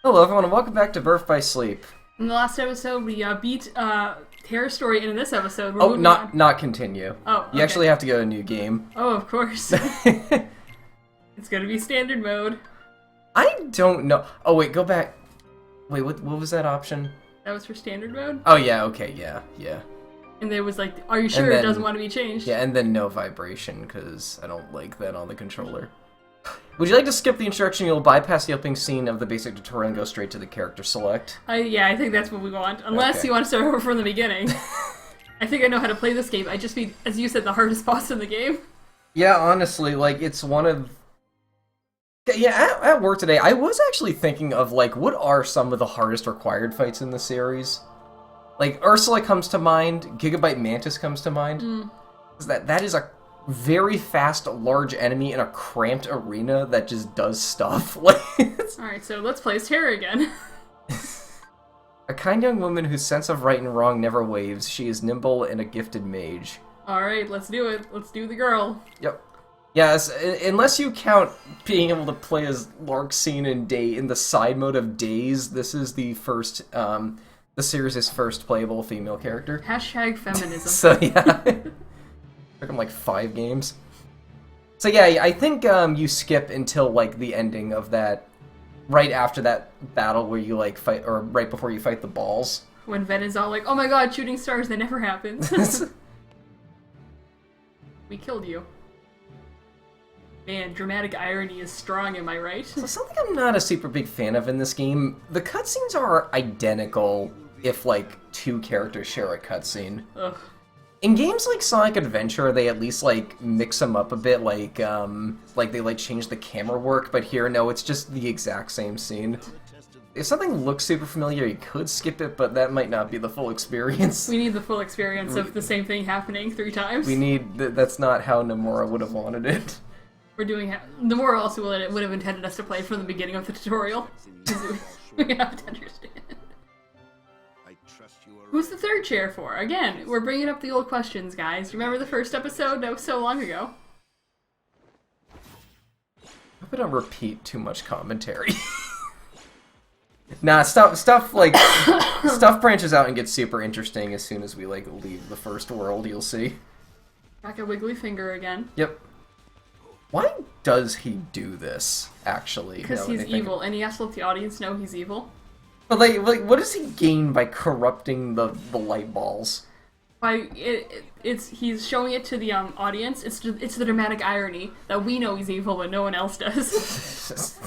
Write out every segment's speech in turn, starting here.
Hello everyone and welcome back to Birth by Sleep. In the last episode, we beat Terror Story, and in this episode, we're Oh, moving on. not continue. Oh, You okay. actually have to go to a new game. Oh, of course. It's gonna be standard mode. I don't know. Oh wait, go back. Wait, what was that option? That was for standard mode. Oh yeah, okay, yeah. And there was like, are you sure then- it doesn't want to be changed? Yeah, and then no vibration, because I don't like that on the controller. Would you like to skip the instruction? You'll bypass the opening scene of the basic tutorial and go straight to the character select. Yeah, I think that's what we want. Unless Okay. you want to start over from the beginning. I think I know how to play this game. I just beat, as you said, the hardest boss in the game. Yeah, honestly, like, it's one of... Yeah, at work today, I was actually thinking of, like, what are some of the hardest required fights in the series? Like, Ursula comes to mind, Gigabyte Mantis comes to mind. 'Cause that is a very fast, large enemy in a cramped arena that just does stuff. Like, Alright, so let's play as Terror again. a kind young woman whose sense of right and wrong never waves. She is nimble and a gifted mage. Alright, let's do it. Let's do the girl. Yep. Yes, unless you count being able to play as Larxene and Day in the side mode of Days, this is the first, the series' first playable female character. Hashtag feminism. So yeah, took him like 5 games. So yeah, I think you skip until like the ending of that, right after that battle where you like fight, or right before you fight the balls. When Ven is all like, oh my god, shooting stars, that never happens. We killed you. Man, dramatic irony is strong, am I right? So something I'm not a super big fan of in this game, the cutscenes are identical if like 2 characters share a cutscene. Ugh. In games like Sonic Adventure, they at least like mix them up a bit, like they like change the camera work, but here, no, it's just the exact same scene. If something looks super familiar, you could skip it, but that might not be the full experience. We need the full experience of the same thing happening 3 times. We need, that's not how Nomura would have wanted it. We're doing the more also would have intended us to play from the beginning of the tutorial. We have to understand. Who's the third chair for? Again, we're bringing up the old questions, guys. Remember the first episode? That was so long ago. I'm gonna repeat too much commentary. Nah, stuff branches out and gets super interesting as soon as we like leave the first world, you'll see. Back at Wiggly Finger again. Yep. Why does he do this, actually? Because he's evil, and he has to let the audience know he's evil. But like, what does he gain by corrupting the light balls? By he's showing it to the audience. It's the dramatic irony that we know he's evil, but no one else does.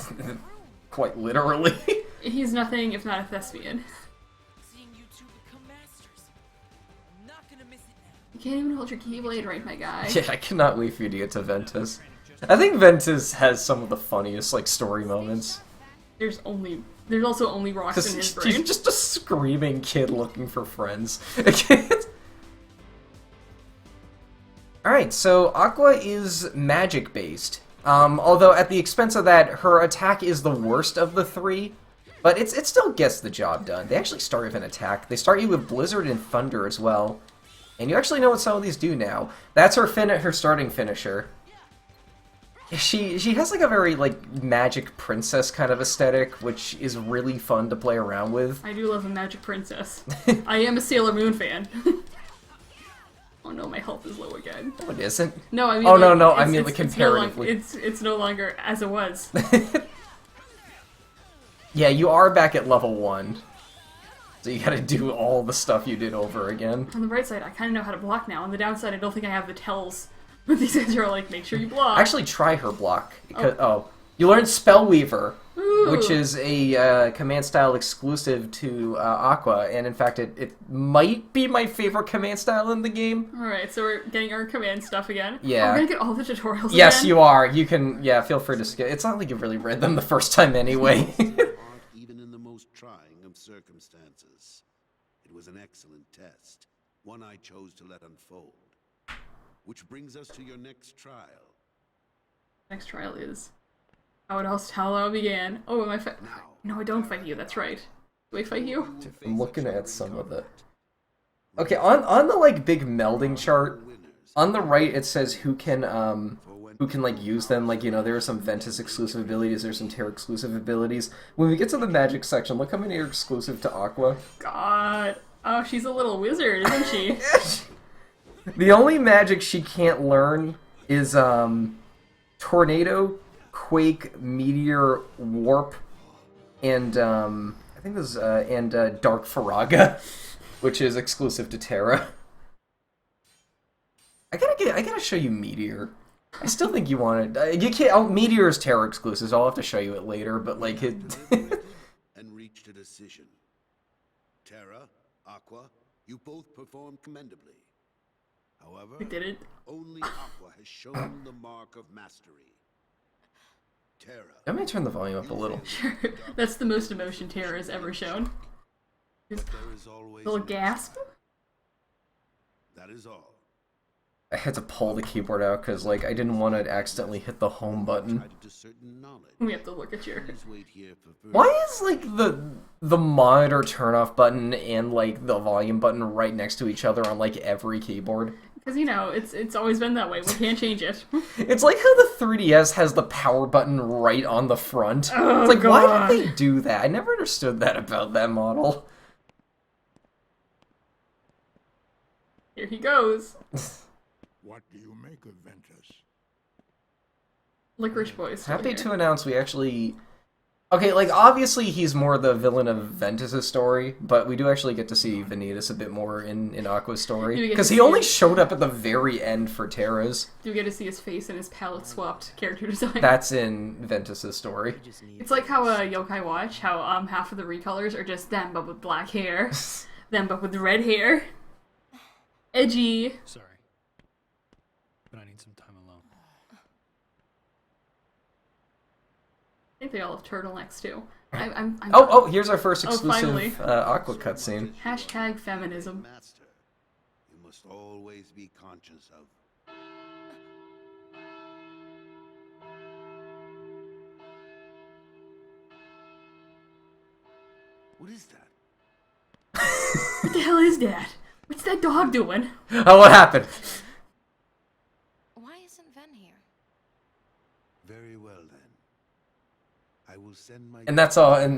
Quite literally. He's nothing if not a thespian. You can't even hold your keyblade right, my guy. Yeah, I cannot wait for you to get to Ventus. I think Ventus has some of the funniest like story moments. There's also only rocks in his brain. He's just a screaming kid looking for friends. Alright, so Aqua is magic based. Although at the expense of that, her attack is the worst of the 3. But it still gets the job done. They actually start with an attack. They start you with Blizzard and Thunder as well. And you actually know what some of these do now. That's her starting finisher. She has like a very like magic princess kind of aesthetic, which is really fun to play around with. I do love a magic princess. I am a Sailor Moon fan. Oh no, my health is low again. No, it isn't. No, I mean. Oh like, no, I it's- mean it's- like comparatively. It's no longer as it was. Yeah, you are back at level 1. So you gotta do all the stuff you did over again. On the bright side, I kind of know how to block now. On the downside, I don't think I have the tells. But these guys are like, make sure you block. Actually, try her block. Because, you learned Spellweaver, Ooh. which is a command style exclusive to Aqua, and in fact, it might be my favorite command style in the game. Alright, so we're getting our command stuff again. Yeah. Oh, we're gonna get all the tutorials Yes, again. you are. You can, yeah, feel free to skip. It's not like you really read them the first time anyway. Even in the most trying of circumstances. It was an excellent test, one I chose to let unfold. Which brings us to your next trial. Next trial is how it all began. Oh, am I fight? Now, No, I don't fight you. That's right. Do I fight you? I'm looking at some of the... Okay, on the, like, big melding chart, on the right it says who can, who can like use them. Like, you know, there are some Ventus exclusive abilities, there's some Terra exclusive abilities. When we get to the magic section, look how many are exclusive to Aqua. God. Oh, she's a little wizard, isn't she? The only magic she can't learn is Tornado, Quake, Meteor, Warp, and I think this and Dark Faraga, which is exclusive to Terra. I gotta show you Meteor. I still think you want it. You can't. Oh, Meteor is Terra exclusive, so I'll have to show you it later. But like it. And reached a decision. Terra, Aqua, you both performed commendably. However, We did it. only Aqua has shown the mark of mastery. Terra. Let me turn the volume up a little. Sure. That's the most emotion Terra has ever shown. Just There is always a little a gasp. That is all. I had to pull the keyboard out because like I didn't want to accidentally hit the home button. Tried to discern knowledge. We have to look at your... Please wait here for further. Why is like the monitor turn off button and like the volume button right next to each other on like every keyboard? Because, you know, it's always been that way. We can't change it. It's like how the 3DS has the power button right on the front. Oh, It's like, why God. did they do that? I never understood that about that model. Here he goes. What do you make of Ventus? Licorice Boy's still Happy here. to announce we actually... Okay, like, obviously he's more the villain of Ventus' story, but we do actually get to see Vanitas a bit more in Aqua's Do story. we get Because to he see only him? showed up at the very end for Terra's. Do we get to see his face and his palette swapped character design? That's in Ventus' story. It's like how Yokai Watch, how half of the recolors are just them but with black hair, them but with red hair. Edgy. Sorry, but I need some time alone. I think they all have turtlenecks too. I'm Oh, here's our first finally. exclusive Aqua cutscene. Hashtag feminism. Master, you must always be conscious of. What is that? What the hell is that? What's that dog doing? Oh, what happened? Why isn't Ven here? Very well then. I will send my. And that's all, and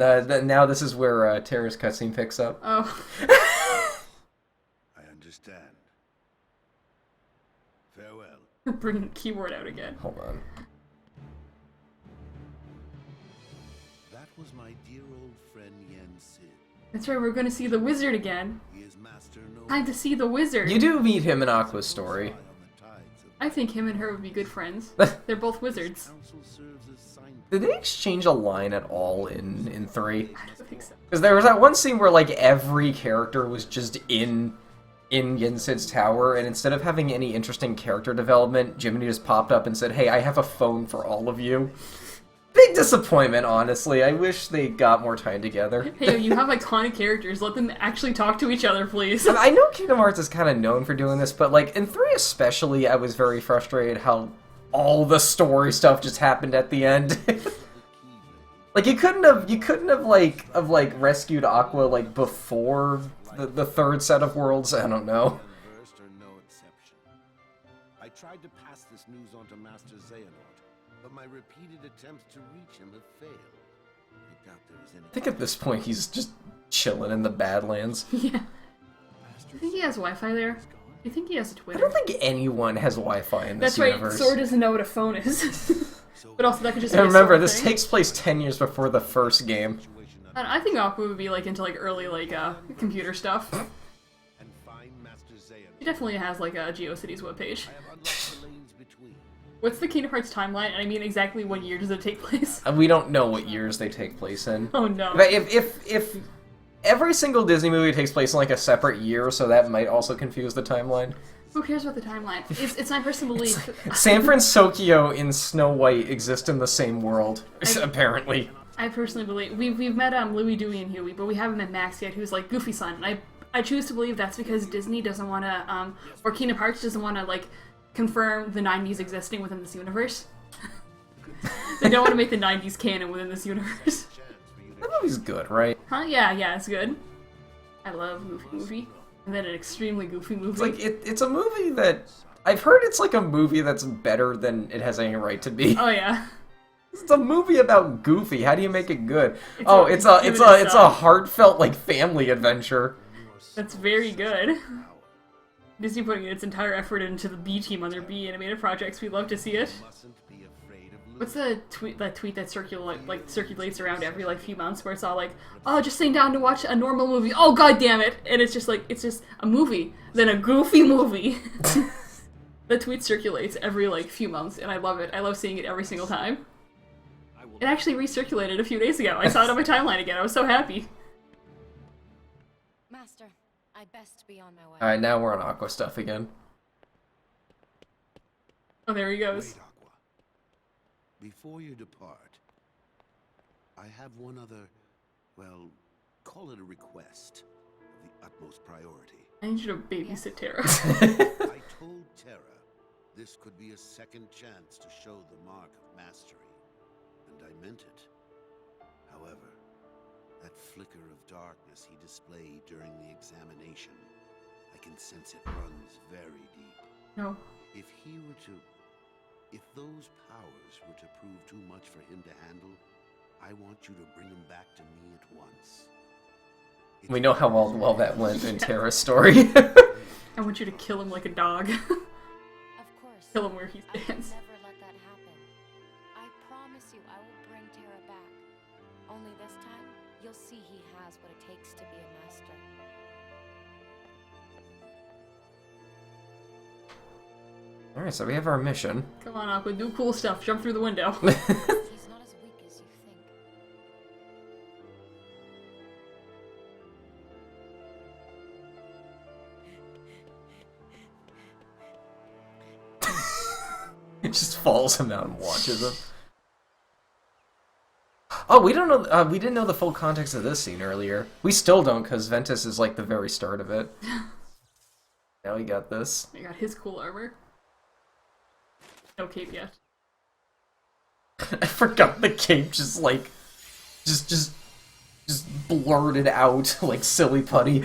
now this is where Terra's cutscene picks up. Oh, I understand. Farewell. bringing the keyboard out again. Hold on. That was my dear old friend Yen Sid. That's right, we're gonna see the wizard again. He is master no. Time to see the wizard. You do meet him in Aqua's story. On the tides of I think him and her would be good friends. They're both wizards. council serves as sign. Did they exchange a line at all in 3? I don't think so. Because there was that one scene where like every character was just in Yensid's tower, and instead of having any interesting character development, Jiminy just popped up and said, "Hey, I have a phone for all of you." Big disappointment, honestly. I wish they got more time together. Hey, you have iconic characters. Let them actually talk to each other, please. I know Kingdom Hearts is kind of known for doing this, but like in 3 especially, I was very frustrated how all the story stuff just happened at the end. Like you couldn't have rescued Aqua like before the third set of worlds. I don't know. Versed or no exception. I tried to pass this news on to Master Xehanort, but my repeated attempts to reach him have failed. I doubt there is any. I think at this point he's just chilling in the Badlands. Yeah. You think he has Wi-Fi there? You think he has a I Twitter? don't think anyone has Wi-Fi in this That's right, universe. Sora doesn't know what a phone is. But also, that could just be And a remember, Sora this thing. takes place 10 years before the first game. I think Aqua would be like into like early like computer stuff. And find Master Xehanort. He definitely has like a GeoCities webpage. I have unlocked the lanes between. What's the Kingdom Hearts timeline? And I mean, exactly what year does it take place? And we don't know what years they take place in. Oh no. But if every single Disney movie takes place in like a separate year, so that might also confuse the timeline. Who cares about the timeline? It's my personal belief. San Francisco and Snow White exist in the same world, apparently. I personally believe we've met Louie, Dewey, and Huey, but we haven't met Max yet, who's like Goofy son. And I choose to believe that's because Disney doesn't want to or Kingdom Hearts doesn't want to like confirm the 90s existing within this universe. They don't want to make the 90s canon within this universe. That movie's good, right? Huh? Yeah, it's good. I love Goofy movie. And then an extremely goofy movie. It's like it's a movie that I've heard it's like a movie that's better than it has any right to be. Oh yeah. It's a movie about Goofy. How do you make it good? It's It's a heartfelt like family adventure. That's very good. Disney putting its entire effort into the B team on their B animated projects. We love to see it. Mustn't be afraid of What's the tweet that circulates around every like few months where it's all like, oh, just sitting down to watch a normal movie. Oh god damn it! And it's just a movie, then a Goofy movie. The tweet circulates every like few months, and I love it. I love seeing it every single time. It actually recirculated a few days ago. I saw it on my timeline again. I was so happy. Master, I best be on my way. Alright, now we're on Aqua stuff again. Oh, there he goes. Wait, Aqua. Before you depart, I have one other, well, call it a request of the utmost priority. I need you to babysit Tara. I told Terra this could be a second chance to show the mark of mastery, and I meant it. However, that flicker of darkness he displayed during the examination, I can sense it runs very deep. No. If those powers were to prove too much for him to handle, I want you to bring him back to me at once. We know how well that went in Terra's story. I want you to kill him like a dog. Of course. Kill him where he I will stands. never let that happen. I promise you I will bring Terra back. Only this time, you'll see he has what it takes to be a master. Alright, so we have our mission. Come on, Aqua, do cool stuff. Jump through the window. He's not as weak as you think. It just follows him out and watches him. Oh, we don't know. We didn't know the full context of this scene earlier. We still don't, because Ventus is like the very start of it. Now we got this. I got his cool armor. No cape yet. I forgot the cape just like, just blurted out like silly putty.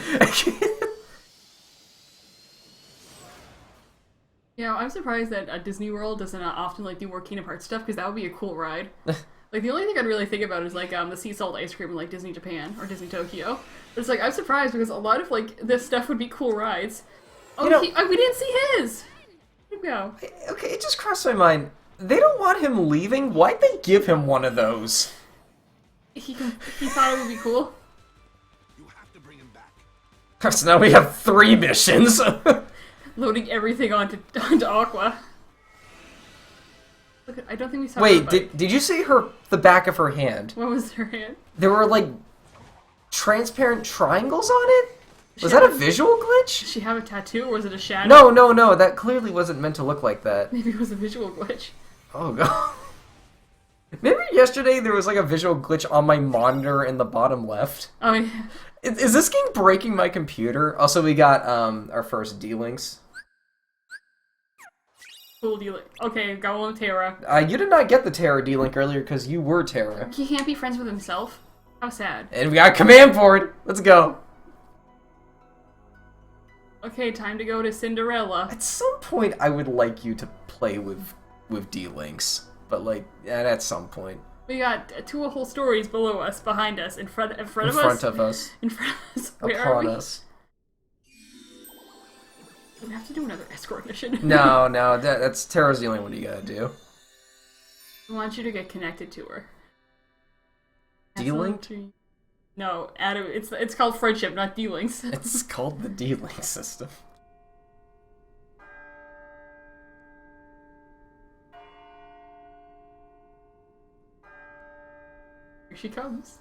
Yeah, I'm surprised that Disney World doesn't often like do more Kingdom Hearts stuff, because that would be a cool ride. Like, the only thing I'd really think about is like the sea salt ice cream in like Disney Japan or Disney Tokyo. But it's like, I'm surprised because a lot of like this stuff would be cool rides. Oh, You know- we didn't see his. Where'd he go? Okay, it just crossed my mind. They don't want him leaving. Why'd they give him one of those? He thought it would be cool. You have to bring him back. So now we have 3 missions. Loading everything onto Aqua. Look, I don't think we saw. Wait, her butt. did you see the back of her hand? What was her hand? There were like transparent triangles on it? Was She that a had- visual Did glitch? she have a tattoo or was it a shadow? No, that clearly wasn't meant to look like that. Maybe it was a visual glitch. Oh god. Maybe yesterday there was like a visual glitch on my monitor in the bottom left. Oh yeah. Is this game breaking my computer? Also, we got our first D-Links. Cool deal. Okay, go on, Terra. You did not get the Terra D-Link earlier because you were Terra. He can't be friends with himself. How sad. And we got a command board! Let's go! Okay, time to go to Cinderella. At some point, I would like you to play with D-Links. But, like, at some point. We got 2 whole stories below us, behind us, in front of us. In front of us. In front of us. Where are Upon we? us. Do we have to do another escort mission? No, that's Terra's the only one you gotta do. I want you to get connected to her. D-Link? No, Adam. It's called friendship, not D-Links. It's called the D-Link system. Here she comes.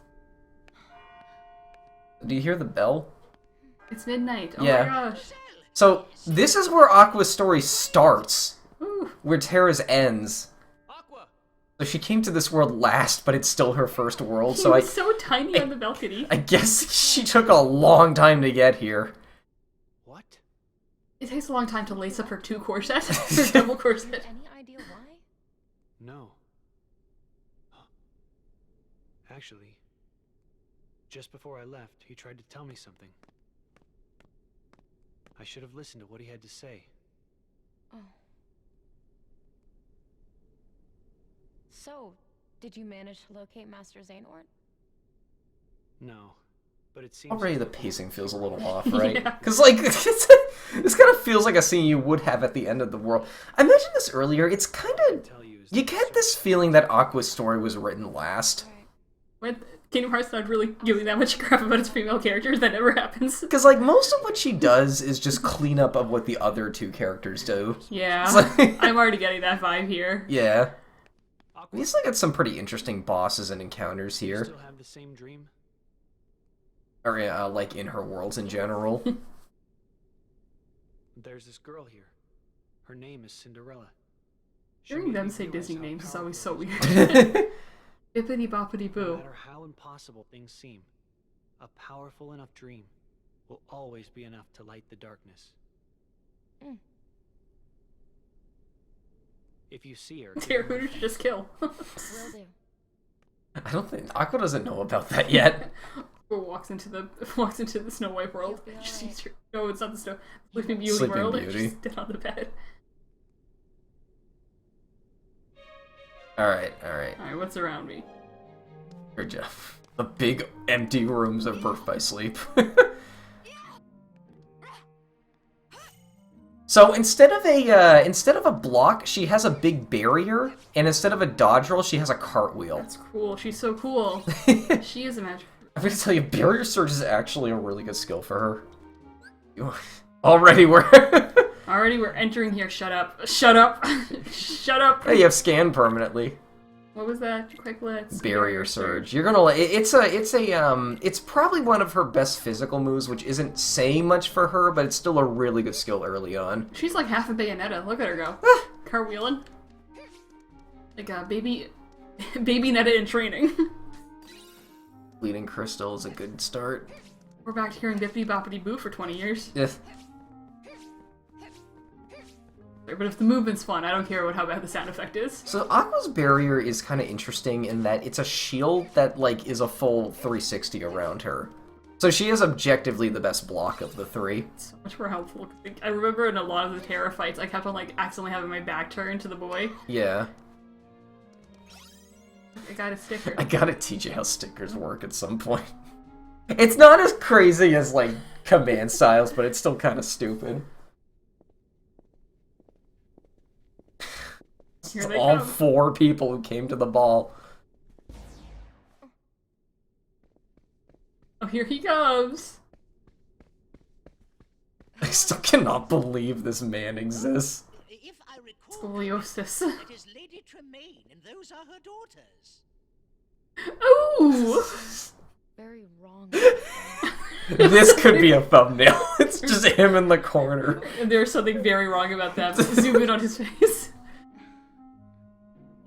Do you hear the bell? It's midnight. Oh Yeah. my gosh. So, this is where Aqua's story starts. Ooh. Where Terra's ends. So she came to this world last, but it's still her first world, He so was so tiny on the balcony. I guess she took a long time to get here. What? It takes a long time to lace up her 2 corset. Her double corset. Any idea why? No. Actually, just before I left, he tried to tell me something. I should have listened to what he had to say. So, did you manage to locate Master Xehanort? No, but it seems Already the like- pacing feels a little off, right? Yeah. Because, like, this kind of feels like a scene you would have at the end of the world. I mentioned this earlier, it's kind of... tell you is You that get this feeling that Aqua's story was written last. Right. With Kingdom Hearts not really giving that much crap about its female characters, that never happens. Because, like, most of what she does is just clean up of what the other two characters do. Yeah, It's like- I'm already getting that vibe here. Yeah. Aqua, He's like got some pretty interesting bosses and encounters you here. still have the same dream? Or, like, in her worlds in general. There's this girl here. Her name is Cinderella. She Hearing made them me say realize Disney how names is always so powerful weird. it is. Bippity boppity No boo. matter how impossible things seem, a powerful enough dream will always be enough to light the darkness. Mm. If you see her, Dear, who did you just kill? Will do. I don't think... Aqua doesn't know about that yet. Or walks into the Snow White world. You'll be She alright. sees her. No, it's not the Snow. Sleeping Beauty Sleeping world. Beauty. She's dead on the bed. Alright. Alright, what's around me? Good job. The big empty rooms of Birth by Sleep. So instead of a block, she has a big barrier, and instead of a dodge roll, she has a cartwheel. That's cool. She's so cool. She is a magic. I'm gonna tell you, barrier surge is actually a really good skill for her. Already we're Already we're entering here. Shut up. Shut up. Shut up. Hey, you have scan permanently. What was that? Quick let's. Barrier surge. You're gonna it's probably one of her best physical moves, which isn't saying much for her, but it's still a really good skill early on. She's like half a Bayonetta. Look at her go. Cartwheeling. Like a baby Netta in training. Bleeding Crystal is a good start. We're back to hearing Bippity Boppity Boo for 20 years. Yes. But if the movement's fun, I don't care how bad the sound effect is. So Aqua's barrier is kind of interesting in that it's a shield that like is a full 360 around her. So she is objectively the best block of the three. It's so much more helpful. I remember in a lot of the Terra fights, I kept on like accidentally having my back turned to the boy. Yeah. I got a sticker. I gotta teach you how stickers work at some point. It's not as crazy as like command styles, but it's still kind of stupid. Here they All come. 4 people who came to the ball. Oh, here he comes. I still cannot believe this man exists. If I recall, Scoliosis. it is Lady Tremaine, and those are her daughters. Ooh! Very wrong. This could be a thumbnail. It's just him in the corner. And there's something very wrong about that. Zoom in on his face.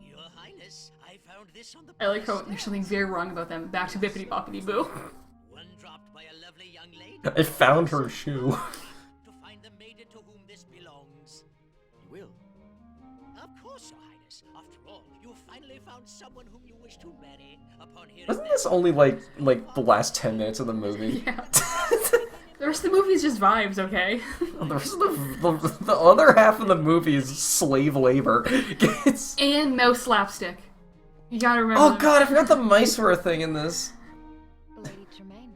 Your Highness, I found this on the I like how palace there's something very wrong about them. Back to Bippity Boppity Boo. One dropped by a lovely young lady. I found her shoe. To find the maiden to whom this belongs. You will. Of course, Your Highness. After all, you finally found someone whom you wish to marry. Upon hearing Wasn't their this only like the last 10 minutes of the movie? Yeah. The rest of the movie's just vibes, okay? The rest of the other half of the movie is slave labor. It's- And mouse slapstick. You gotta remember. oh them. god, I forgot the mice were a thing in this. Lady Tremaine.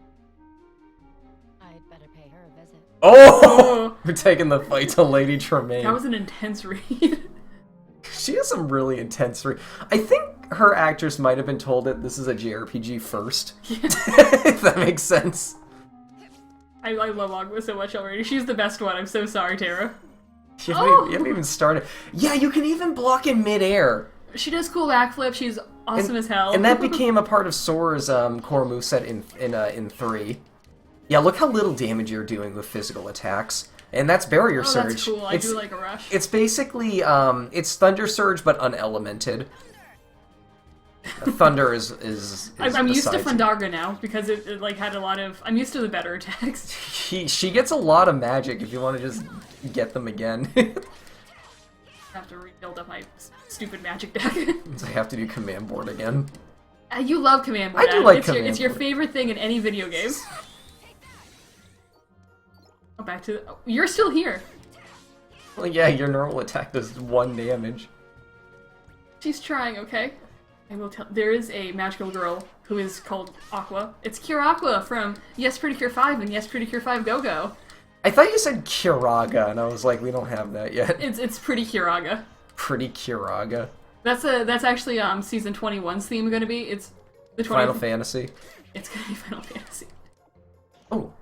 I'd better pay her a visit. Oh! We're taking the fight to Lady Tremaine. That was an intense read. She has some really intense... I think her actress might have been told that this is a JRPG first. If that makes sense. I love Agua so much already. She's the best one. I'm so sorry, Tara. You haven't even started. Yeah, you can even block in midair. She does cool backflip. She's awesome as hell. And that became a part of Sora's core moveset in 3. Yeah, look how little damage you're doing with physical attacks. And that's Barrier Oh, Surge. that's cool. I do like a rush. It's basically, it's Thunder Surge, but unelemented. Thunder is I'm used to besides- Fandarga now because it like had a lot of. I'm used to the better attacks. She gets a lot of magic if you want to just get them again. I have to rebuild up my stupid magic deck. So I have to do command board again. You love Command Board. I do Adam. like It's Command your Board. favorite thing in any video game. Oh, back to. You're still here. Like, yeah, your normal attack does 1 damage. She's trying, okay? I will tell. There is a magical girl who is called Aqua. It's Cure Aqua from Yes Pretty Cure 5 and Yes Pretty Cure 5 Go-Go. I thought you said Kiraga, and I was like, we don't have that yet. It's Pretty Curaga. Pretty Kiraga. That's actually season 21's theme gonna be. It's the 20th. Final Fantasy. It's gonna be Final Fantasy. Oh.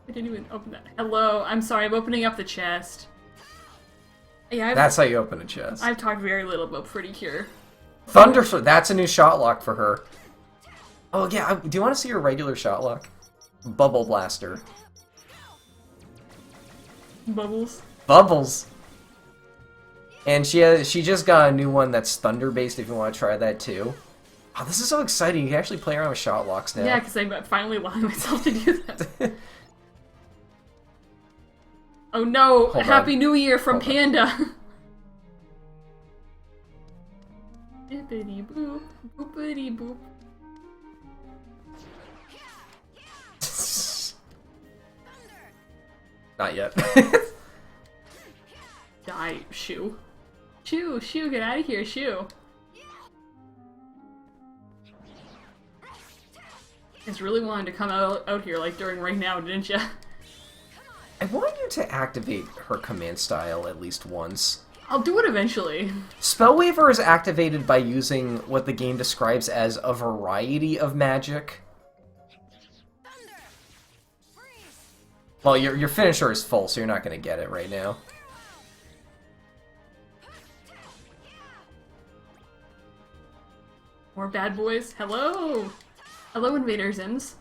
I didn't even open that. Hello, I'm sorry, I'm opening up the chest. Yeah, That's how you open a chest. I've talked very little about Pretty Cure. Thunder, that's a new shot lock for her. Oh yeah, do you want to see her regular shot lock? Bubble Blaster. Bubbles. Bubbles! And she just got a new one that's thunder based if you want to try that too. Oh, this is so exciting. You can actually play around with shot locks now. Yeah, because I'm finally allowing myself to do that. Oh no! Hold Happy on. New Year from Hold on. Panda! Bippity boop, boopity boop. Not yet. Die, Shoo. Shoo, Shoo, get out of here, Shoo. Just really wanted to come out here like during right now, didn't ya? I want you to activate her command style at least once. I'll do it eventually. Spellweaver is activated by using what the game describes as a variety of magic. Well, your finisher is full, so you're not going to get it right now. More bad boys. Hello! Hello, Invadersins.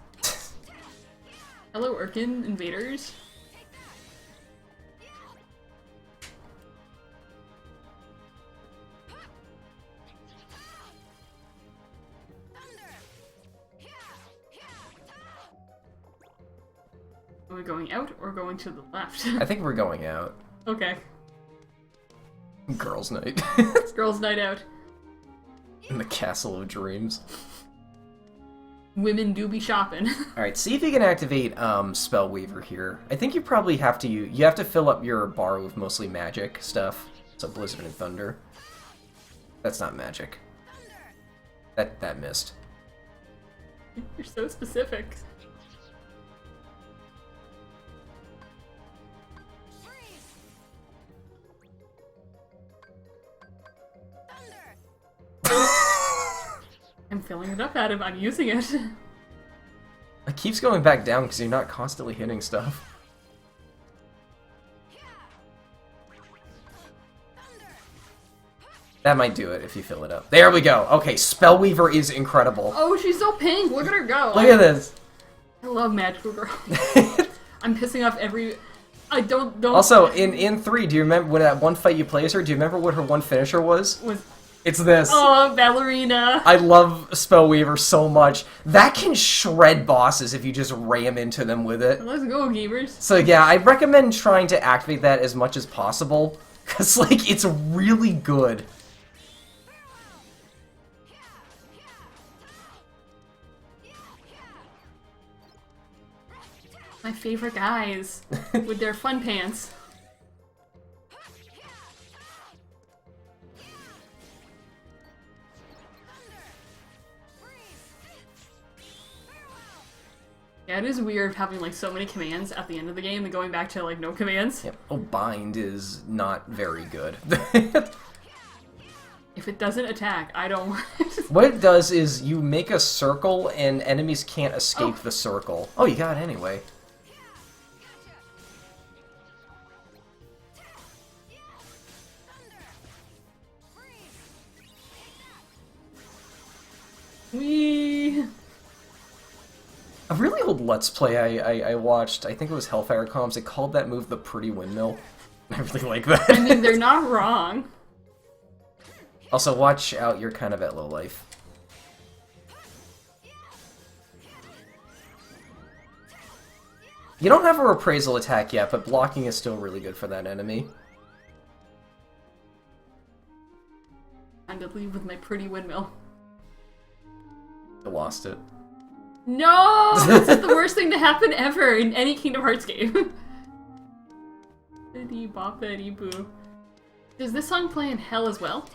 Hello, Urkin Invaders. Are we going out or going to the left? I think we're going out. Okay. Girls' night. It's girls' night out. In the Castle of Dreams. Women do be shopping. Alright, see if you can activate Spellweaver here. I think you probably have to you have to fill up your bar with mostly magic stuff. So Blizzard and Thunder. That's not magic. That missed. You're so specific. I'm filling it up, Adam. I'm using it. It keeps going back down because you're not constantly hitting stuff. That might do it if you fill it up. There we go. Okay, Spellweaver is incredible. Oh, she's so pink. Look at her go. Look at this. I love Magical Girl. I'm pissing off every... I don't... Also, in 3, do you remember when that one fight you play as her, do you remember what her one finisher was? It's this. Oh, Ballerina. I love Spellweaver so much. That can shred bosses if you just ram into them with it. Let's go, gamers. So yeah, I recommend trying to activate that as much as possible. Because, like, it's really good. My favorite guys. With their fun pants. Yeah, it is weird having like so many commands at the end of the game and going back to like no commands. Yep. Oh, bind is not very good. If it doesn't attack, I don't want it. What it does is you make a circle and enemies can't escape the circle. Oh, you got it anyway. Whee! A really old Let's Play I watched, I think it was Hellfire Comms, it called that move the Pretty Windmill. I really like that. I mean, they're not wrong. Also, watch out, you're kind of at low life. You don't have a reprisal attack yet, but blocking is still really good for that enemy. Time to leave with my pretty windmill. I lost it. No! This is the worst thing to happen ever in any Kingdom Hearts game. Boppity boppity boo. Does this song play in Hell as well?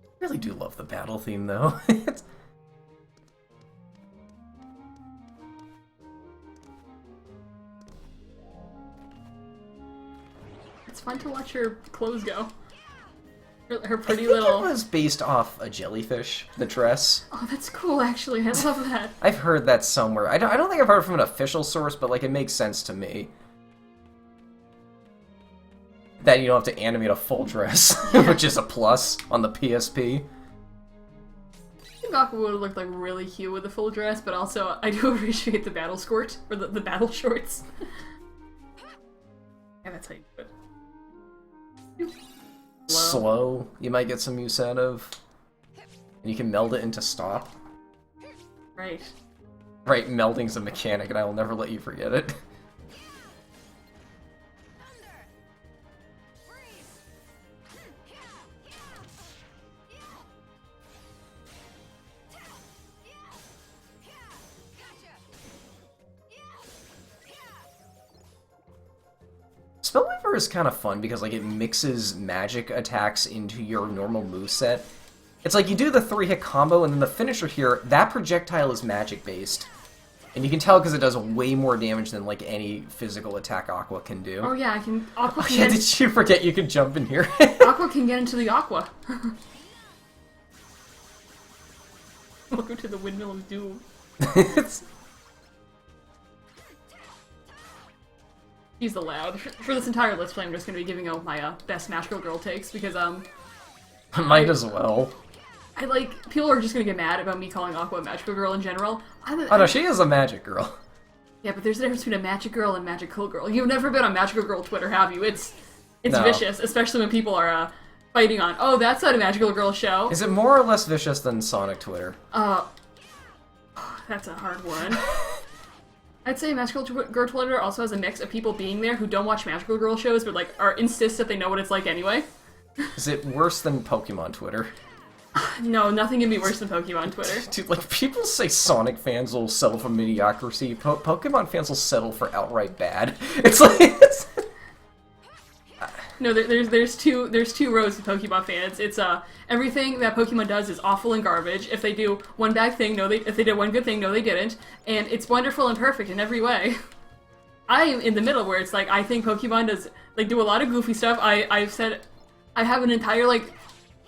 I really do love the battle theme, though. It's fun to watch her clothes go. Her I pretty think little... it was based off a jellyfish, the dress. Oh, that's cool, actually. I love that. I've heard that somewhere. I don't think I've heard it from an official source, but, like, it makes sense to me. That you don't have to animate a full dress, which is a plus on the PSP. I think Aqua would look like really cute with a full dress, but also I do appreciate the battle skirt, or the battle shorts. Yeah, that's how you do it. Slow, you might get some use out of. And you can meld it into stop. Right. Right, melding's a mechanic, and I will never let you forget it. Spellweaver is kind of fun because, like, it mixes magic attacks into your normal moveset. It's like you do the 3-hit combo, and then the finisher here, that projectile is magic-based. And you can tell because it does way more damage than, like, any physical attack Aqua can do. Oh yeah, Aqua can Yeah, get, did you forget you could jump in here? Aqua can get into the Aqua. Welcome to the Windmill of Doom. He's allowed. For this entire Let's Play, I'm just going to be giving out my best Magical Girl takes, because, Might as well. I like, people are just going to get mad about me calling Aqua a Magical Girl in general. Oh no, she is a magic girl. Yeah, but there's a difference between a Magic Girl and Magical Girl. You've never been on Magical Girl Twitter, have you? It's No. vicious, especially when people are, fighting on, oh, that's not a Magical Girl show. Is it more or less vicious than Sonic Twitter? That's a hard one. I'd say Magical Girl Twitter also has a mix of people being there who don't watch Magical Girl shows, but, like, insist that they know what it's like anyway. Is it worse than Pokemon Twitter? No, nothing can be worse than Pokemon Twitter. Dude, like, people say Sonic fans will settle for mediocrity. Pokemon fans will settle for outright bad. It's like... No, there's two rows of Pokemon fans. It's everything that Pokemon does is awful and garbage. If they do one bad thing, if they did one good thing, no they didn't. And it's wonderful and perfect in every way. I am in the middle where it's like I think Pokemon does do a lot of goofy stuff. I've said I have an entire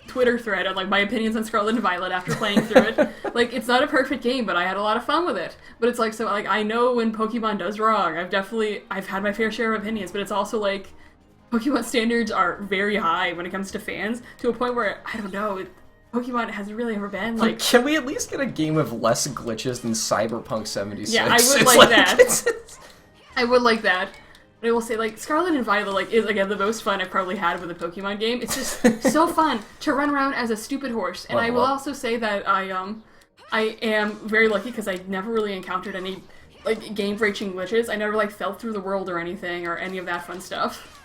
Twitter thread on my opinions on Scarlet and Violet after playing through it. It's not a perfect game, but I had a lot of fun with it. But it's I know when Pokemon does wrong. I've had my fair share of opinions, but it's also Pokemon standards are very high when it comes to fans, to a point where, I don't know, Pokemon hasn't really ever been Can we at least get a game with less glitches than Cyberpunk 76? Yeah, I would like that. I would like that. But I will say, Scarlet and Violet, is, again, the most fun I've probably had with a Pokemon game. It's just so fun to run around as a stupid horse. And I will also say that I am very lucky because I never really encountered any, game-breaking glitches. I never, fell through the world or anything, or any of that fun stuff.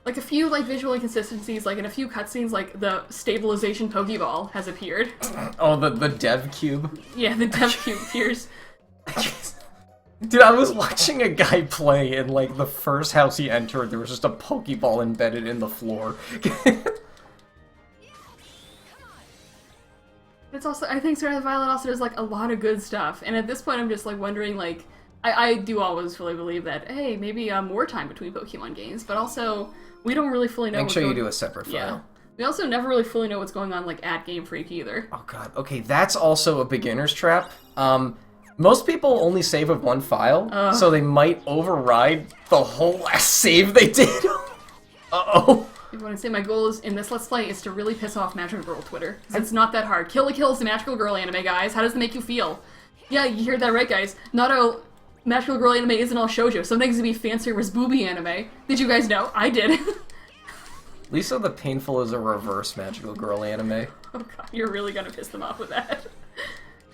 A few, visual inconsistencies, in a few cutscenes, the stabilization Pokeball has appeared. Oh, the dev cube? Yeah, the dev cube appears. Dude, I was watching a guy play, and, the first house he entered, there was just a Pokeball embedded in the floor. It's also, I think Scarlet Violet also does, a lot of good stuff. And at this point, I'm just, wondering, I do always fully believe that, hey, maybe more time between Pokemon games, but also, we don't really fully know Make sure you do a separate file. Yeah. We also never really fully know what's going on, at Game Freak either. Oh god, okay, that's also a beginner's trap. Most people only save with one file, so they might override the whole last save they did. Uh-oh. I want to say my goal in this Let's Play is to really piss off Magical Girl Twitter. It's not that hard. Kill la Kill is the Magical Girl anime, guys. How does it make you feel? Yeah, you heard that right, guys. Not all Magical Girl anime isn't all shoujo. Sometimes it can be fan service booby anime. Did you guys know? I did. Lisa the Painful is a reverse Magical Girl anime. Oh god, you're really gonna piss them off with that.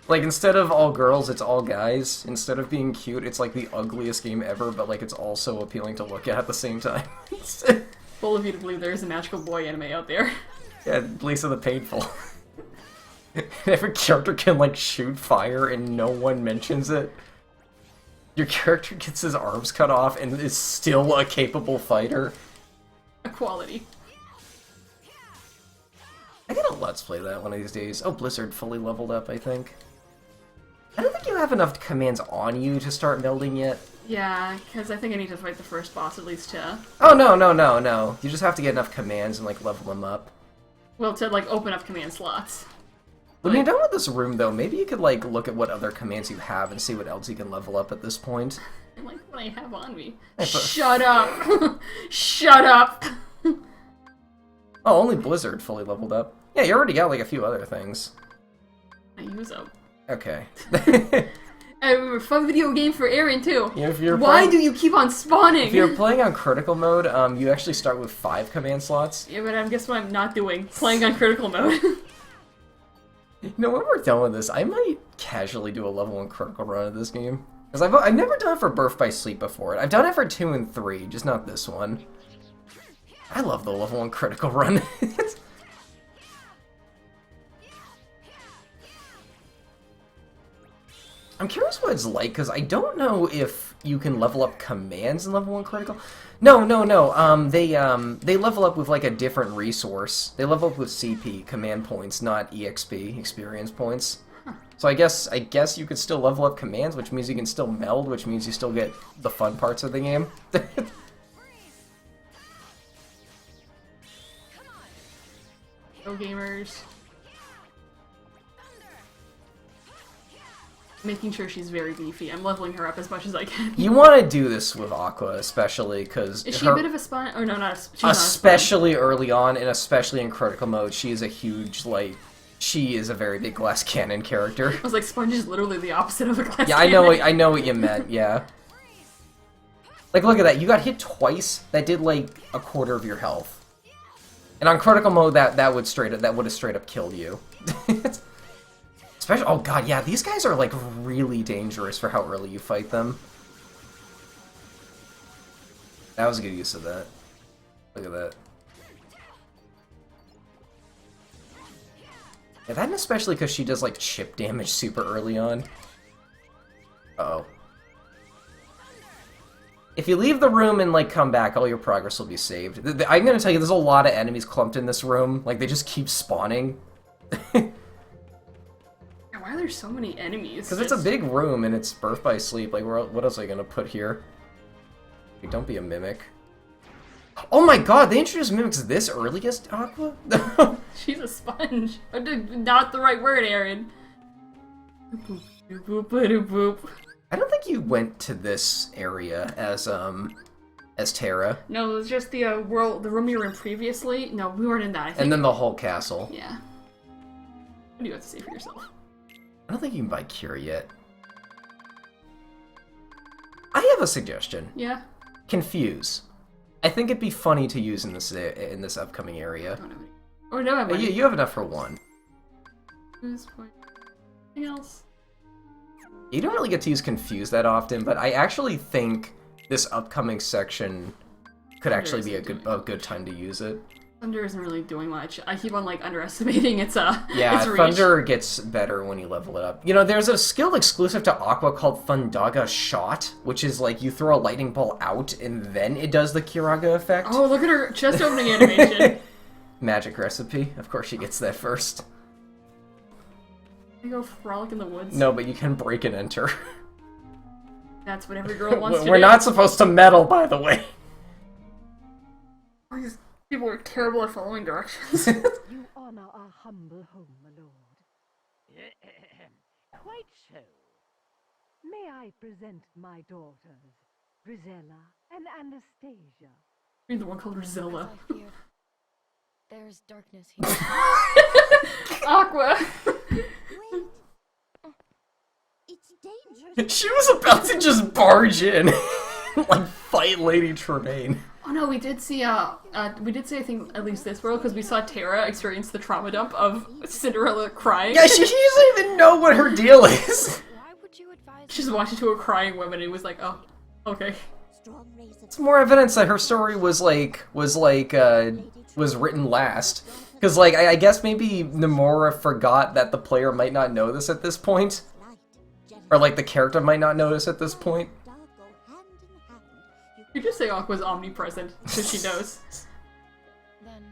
Instead of all girls, it's all guys. Instead of being cute, it's the ugliest game ever, but it's also appealing to look at the same time. Full of you to believe there is a magical boy anime out there. Yeah, Lisa the Painful. Every character can, like, shoot fire and no one mentions it. Your character gets his arms cut off and is still a capable fighter. Equality. I gotta let's play that one of these days. Oh, Blizzard fully leveled up, I think. I don't think you have enough commands on you to start melding yet. Yeah, because I think I need to fight the first boss at least to... Oh, no. You just have to get enough commands and, like, level them up. Well, to, like, open up command slots. When you're done with this room, though, maybe you could, like, look at what other commands you have and see what else you can level up at this point. I like what I have on me. Hey, but- Shut up! Shut up! Oh, only Blizzard fully leveled up. Yeah, you already got, like, a few other things. I use up. Okay. A fun video game for Aaron, too. Yeah, if you're Why playing- do you keep on spawning? If you're playing on critical mode, you actually start with 5 command slots. Yeah, but guess what I'm not doing? Playing on critical mode. You know, when we're done with this, I might casually do a level 1 critical run of this game. Because I've never done it for Birth by Sleep before. I've done it for 2 and 3, just not this one. I love the level 1 critical run. I'm curious what it's like, because I don't know if you can level up commands in level 1 critical. No. They level up with, like, a different resource. They level up with CP, command points, not EXP, experience points. So I guess you could still level up commands, which means you can still meld, which means you still get the fun parts of the game. Go gamers. Making sure she's very beefy. I'm leveling her up as much as I can. You want to do this with Aqua, especially, because... Is she a bit of a spawn? Or no, not a, she's not a spawn. Especially early on, and especially in critical mode, she is a huge, like... She is a very big glass cannon character. I was like, Sponge is literally the opposite of a glass Yeah, cannon. I know what you meant, yeah. Like, look at that. You got hit twice. That did, like, a quarter of your health. And on critical mode, that would have straight up killed you. Especially, oh god, yeah, these guys are, like, really dangerous for how early you fight them. That was a good use of that. Look at that. Yeah, that and especially because she does, like, chip damage super early on. Uh-oh. If you leave the room and, like, come back, all your progress will be saved. I'm gonna tell you, there's a lot of enemies clumped in this room. Like, they just keep spawning. Why are there so many enemies? Because it's a big room and it's Birth by Sleep. Like, what else are you gonna put here? Like, don't be a mimic. Oh my god, they introduced mimics this earliest, Aqua? She's a sponge. Not the right word, Aaron. Boop, boop, boop, boop. I don't think you went to this area as Terra. No, it was just the the room you were in previously. No, we weren't in that. I think. And then the whole castle. Yeah. What do you have to say for yourself? I don't think you can buy Cure yet. I have a suggestion. Yeah. Confuse. I think it'd be funny to use in this upcoming area. Don't have any. Or no, I have money. You have enough for one. Anything else? You don't really get to use Confuse that often, but I actually think this upcoming section could actually be a good time to use it. Thunder isn't really doing much. I keep on, like, underestimating its Yeah, its reach. Thunder gets better when you level it up. You know, there's a skill exclusive to Aqua called Thundaga Shot, which is like you throw a lightning bolt out and then it does the Kiraga effect. Oh, look at her chest opening animation. Magic recipe. Of course she gets that first. I go frolic in the woods. No, but you can break and enter. That's what every girl wants to do. We're not supposed to meddle, by the way. These people are terrible at following directions. You honor our humble home, my lord. Quite so. May I present my daughters, Grisella and Anastasia? Read the one called Rosella. Out here. There's darkness here. Aqua! Wait. It's dangerous. She was about to just barge in, like fight Lady Tremaine. Oh no, we did see I think at least this world because we saw Terra experience the trauma dump of Cinderella crying. Yeah, she doesn't even know what her deal is. Why would you advise She just walked into a crying woman and was like, oh, okay. It's more evidence that her story was written last. Because, like, I guess maybe Nomura forgot that the player might not know this at this point. Or, like, the character might not notice at this point. You just say Aqua's omnipresent, because she knows. Then,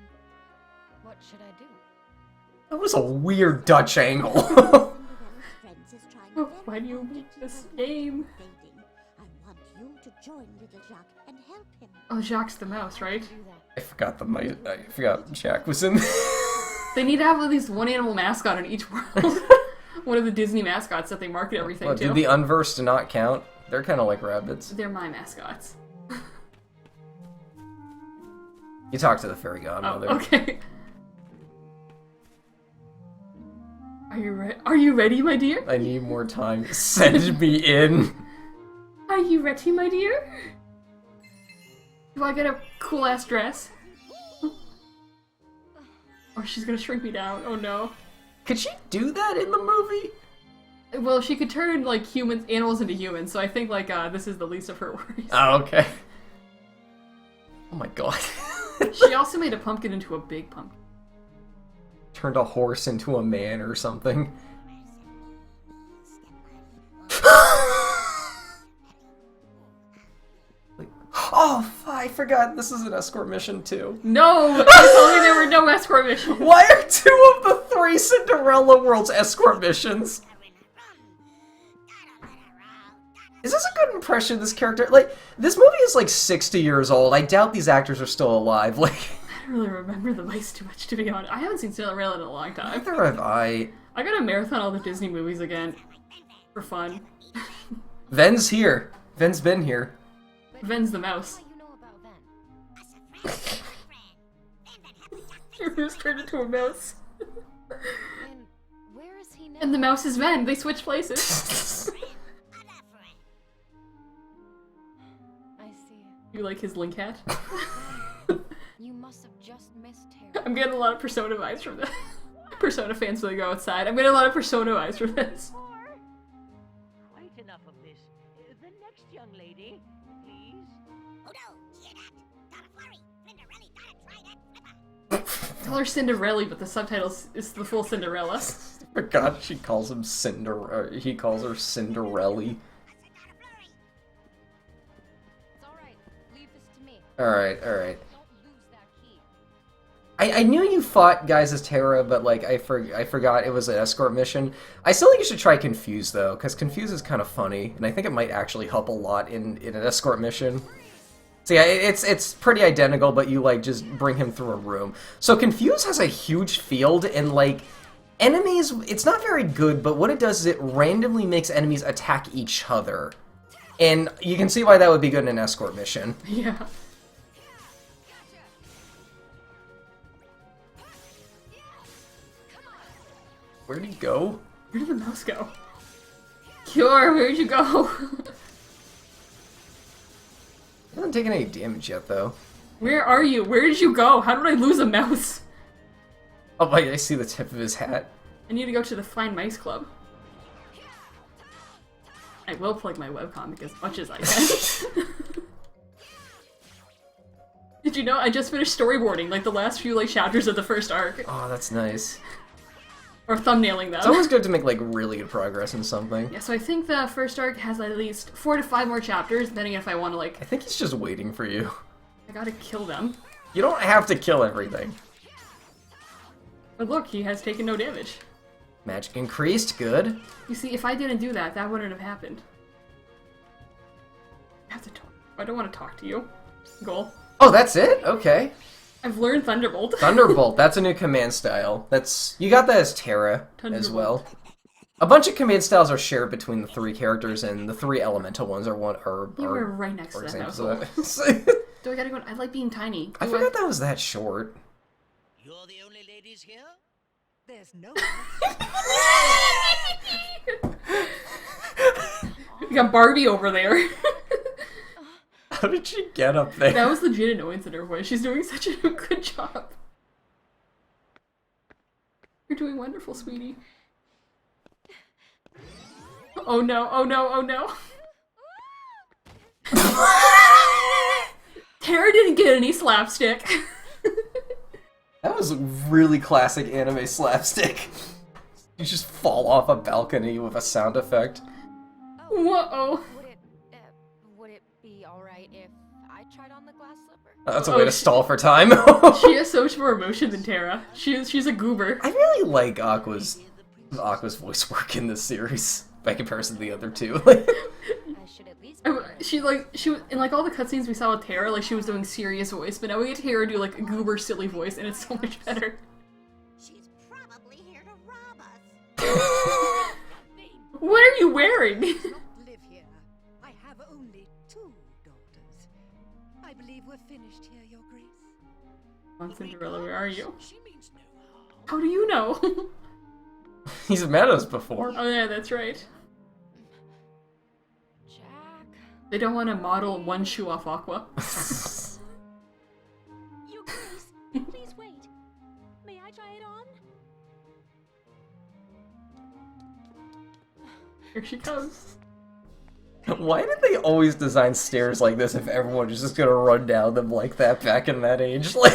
what should I do? That was a weird Dutch angle. Oh, why do you make this game? Oh, Jacques the mouse, right? I forgot Jack was in there. They need to have at least one animal mascot in each world. One of the Disney mascots that they market everything What, to. did the unversed not count? They're kind of like rabbits. They're my mascots. You talk to the fairy godmother. Oh, okay. Are you ready, my dear? I need more time. Send me in. Are you ready, my dear? Do I get a cool ass dress? Or she's gonna shrink me down. Oh no. Could she do that in the movie? Well, she could turn like animals into humans. So I think like this is the least of her worries. Oh, okay. Oh my god. She also made a pumpkin into a big pumpkin. Turned a horse into a man or something. Oh, I forgot this is an escort mission too. No! They told me there were no escort missions. Why are 2 of the 3 Cinderella World's escort missions? Is this a good impression of this character? Like, this movie is like 60 years old. I doubt these actors are still alive. Like, I don't really remember the mice too much, to be honest. I haven't seen Cinderella in a long time. neither have I. I gotta marathon all the Disney movies again. For fun. Ven's here. Ven's been here. Ven's the mouse. What do you know about Ven? Your moose turned into a mouse. And where is he now? And the mouse is Ven. They switch places. I see. You like his link hat? You must have just missed Terra. I'm getting a lot of Persona vibes from this. Persona fans really go outside. I'm getting a lot of Persona vibes from this. Quite enough of this. The next young lady, please. Oh no, hear that? Gotta flurry. Cinderella gotta try that flipper. Tell her Cinderella, but the subtitles is the full Cinderella. I forgot she calls him he calls her Cinderella. It's alright. Leave this to me. Alright. Don't lose that key. I knew you fought guys as Terra, but like I forgot it was an escort mission. I still think you should try Confuse though, because Confuse is kind of funny, and I think it might actually help a lot in an escort mission. So yeah, it's pretty identical, but you like just bring him through a room. So Confuse has a huge field, and like enemies, it's not very good, but what it does is it randomly makes enemies attack each other, and you can see why that would be good in an escort mission. Yeah. Where'd he go? Where did the mouse go? Cure, where'd you go? He hasn't taken any damage yet, though. Where are you? Where did you go? How did I lose a mouse? Oh, I see the tip of his hat. I need to go to the Find Mice Club. I will plug my webcomic as much as I can. Did you know I just finished storyboarding, like the last few like chapters of the first arc? Oh, that's nice. Or thumbnailing them. It's always good to make like really good progress in something. Yeah, so I think the first arc has at least 4 to 5 more chapters, depending if I want to like... I think he's just waiting for you. I gotta kill them. You don't have to kill everything. But look, he has taken no damage. Magic increased, good. You see, if I didn't do that, that wouldn't have happened. I have to talk. I don't want to talk to you. Goal. Oh, that's it? Okay. I've learned Thunderbolt. Thunderbolt, that's a new command style. You got that as Terra as Thunderbolt. well. A bunch of command styles are shared between the 3 characters, and the 3 elemental ones are You were right next to that examples household. of that. Do I gotta go? I like being tiny. I forgot that was that short. You're the only ladies here? There's no We got Barbie over there. How did she get up there? That was legit annoyance in her voice. She's doing such a good job. You're doing wonderful, sweetie. Oh no, oh no, oh no. Terra didn't get any slapstick. That was really classic anime slapstick. You just fall off a balcony with a sound effect. Whoa. Would it be alright if I tried on the glass slipper? That's a way to stall for time. She has so much more emotion than Terra. She's a goober. I really like Aqua's voice work in this series by comparison to the other two. I should at least. She was in like all the cutscenes we saw with Terra, like she was doing serious voice, but now we get to hear her do like a goober silly voice, and it's so much better. She's probably here to rob us. What are you wearing? Live here. I have only 2 daughters. I believe we're finished here, Your Grace. On Cinderella, where are you? She means no harm. How do you know? He's met us before. Oh yeah, that's right. Jack. They don't want to model one shoe off Aqua. Your Grace, please wait. May I try it on? Here she comes. Why did they always design stairs like this if everyone was just gonna run down them like that back in that age? Like,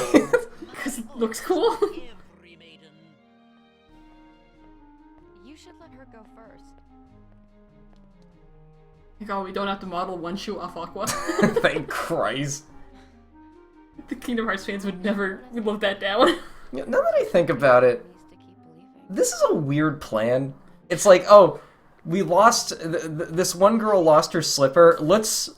Because it looks cool. Every maiden. You should let her go first. Like, oh, we don't have to model one shoe off Aqua. thank Christ. The Kingdom Hearts fans would never live that down. Now that I think about it, Needs to keep believing. this is a weird plan. It's like, oh, we lost this one girl lost her slipper. Let's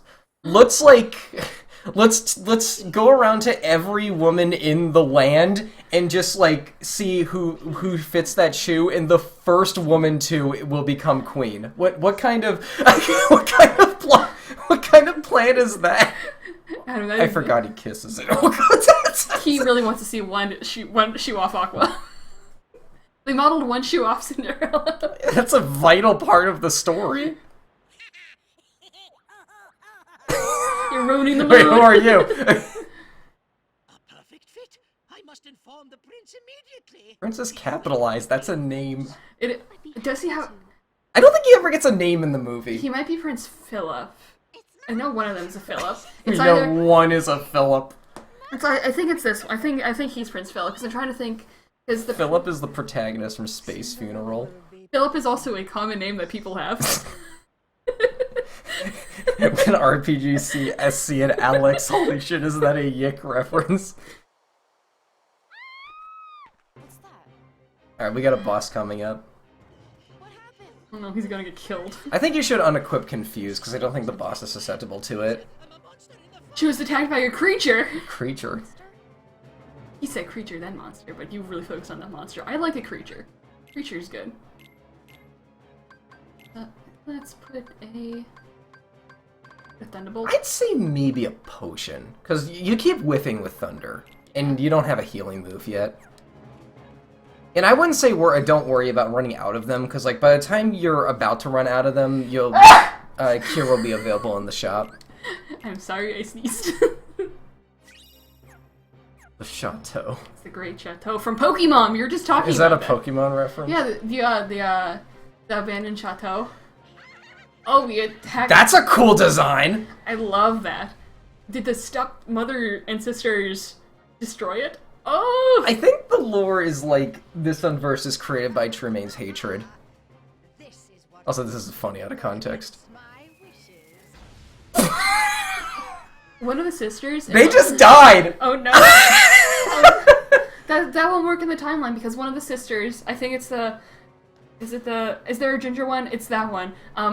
go around to every woman in the land and just like see who fits that shoe, and the first woman to will become queen. What kind of what kind of plan is that? I forgot he kisses it. Oh god, He really wants to see one shoe off Aqua. They modeled one shoe off Cinderella. that's a vital part of the story. You're ruining the mood. Wait, who are you? A perfect fit. I must inform the prince immediately. Princess capitalized. That's a name. Does he have? I don't think he ever gets a name in the movie. He might be Prince Philip. I know one of them is a Philip. We It's know either. one is a Philip. I think it's this. I think he's Prince Philip because I'm trying to think. Because the Philip is the protagonist from Space Funeral. Philip is also a common name that people have. When RPG see SC and Alex, holy shit, isn't that a Yick reference? What's that? Alright, we got a boss coming up. What happened? Oh no, he's gonna get killed. I think you should unequip Confuse, because I don't think the boss is susceptible to it. She was attacked by a creature. Creature. He said creature then monster, but you really focused on that monster. I like a creature. Creature's good. Let's put a Thunderbolt. I'd say maybe a potion, because you keep whiffing with Thunder, and you don't have a healing move yet. And I wouldn't say don't worry about running out of them, because like by the time you're about to run out of them, you'll cure will be available in the shop. I'm sorry I sneezed. The Chateau. It's the Great Chateau from Pokemon. You were just talking Is that a about Pokemon reference? Yeah, the abandoned chateau. Oh, we attacked. That's a cool design! I love that. Did the stuck mother and sisters destroy it? Oh! I think the lore is like this Unverse is created by Tremaine's hatred. This is what Also, this is funny out of context. my wishes. One of the sisters. They just died! Oh no! That won't work in the timeline because one of the sisters, I think it's the. Is there a ginger one? It's that one.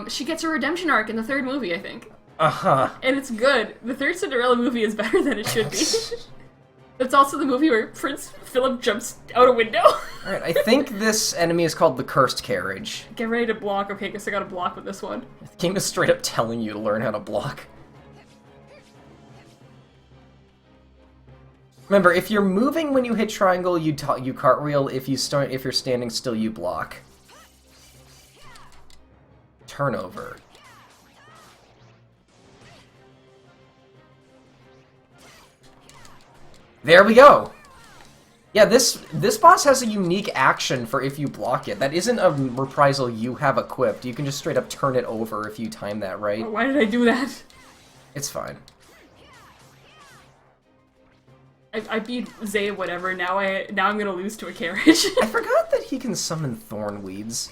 She gets a redemption arc in the 3rd movie, I think. Uh-huh. And it's good. The 3rd Cinderella movie is better than it should be. It's also the movie where Prince Philip jumps out a window. Alright, I think this enemy is called the Cursed Carriage. Get ready to block. Okay, guess I gotta block with this one. The game is straight up telling you to learn how to block. Remember, if you're moving when you hit triangle, you cartwheel. If you're standing still, you block. Turnover. There we go. Yeah, this boss has a unique action for if you block it. That isn't a reprisal you have equipped. You can just straight up turn it over if you time that right. Why did I do that? It's fine. I beat Zay whatever. Now I'm gonna lose to a carriage. I forgot that he can summon Thornweeds.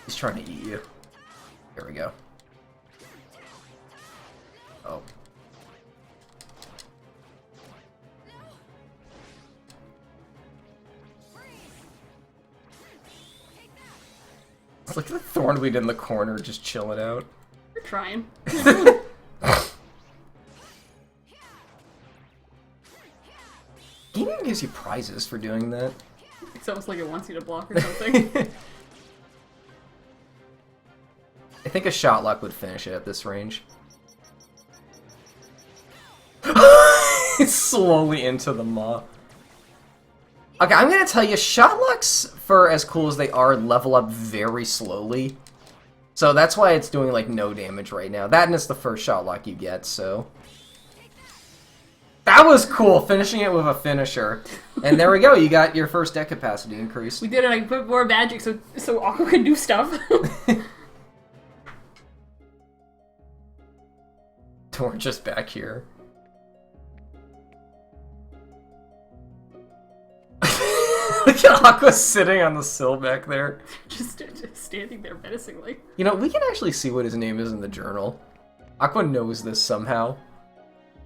He's trying to eat you. Here we go. Oh. Look at the Thornweed in the corner just chilling out. We're trying. Gaming gives you prizes for doing that. It's almost like it wants you to block or something. I think a shot lock would finish it at this range. It's slowly into the maw. Okay, I'm gonna tell you, shot locks, for as cool as they are, level up very slowly. So that's why it's doing, like, no damage right now. That and it's the first shot lock you get, so... That was cool, finishing it with a finisher. And there we go, you got your first deck capacity increase. We did it. I put more magic so Aqua can do stuff. We're just back here. Look at Aqua sitting on the sill back there. just standing there menacingly. You know, we can actually see what his name is in the journal. Aqua knows this somehow.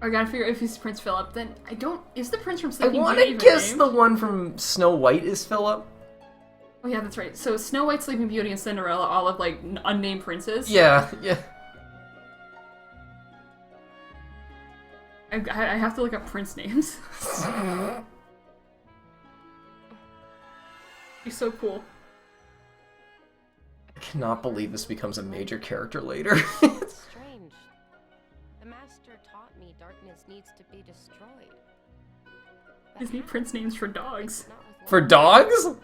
I gotta figure out if he's Prince Philip. Then I don't. Is the prince from I Sleeping want Beauty to even guess named? the one from Snow White is Philip. Oh yeah, that's right. So Snow White, Sleeping Beauty, and Cinderella all have like unnamed princes. Yeah, yeah. I have to look up prince names. He's so cool. I cannot believe this becomes a major character later. It's strange. The master taught me darkness needs to be destroyed. But Disney prince names for dogs. not with For one- dogs? Oh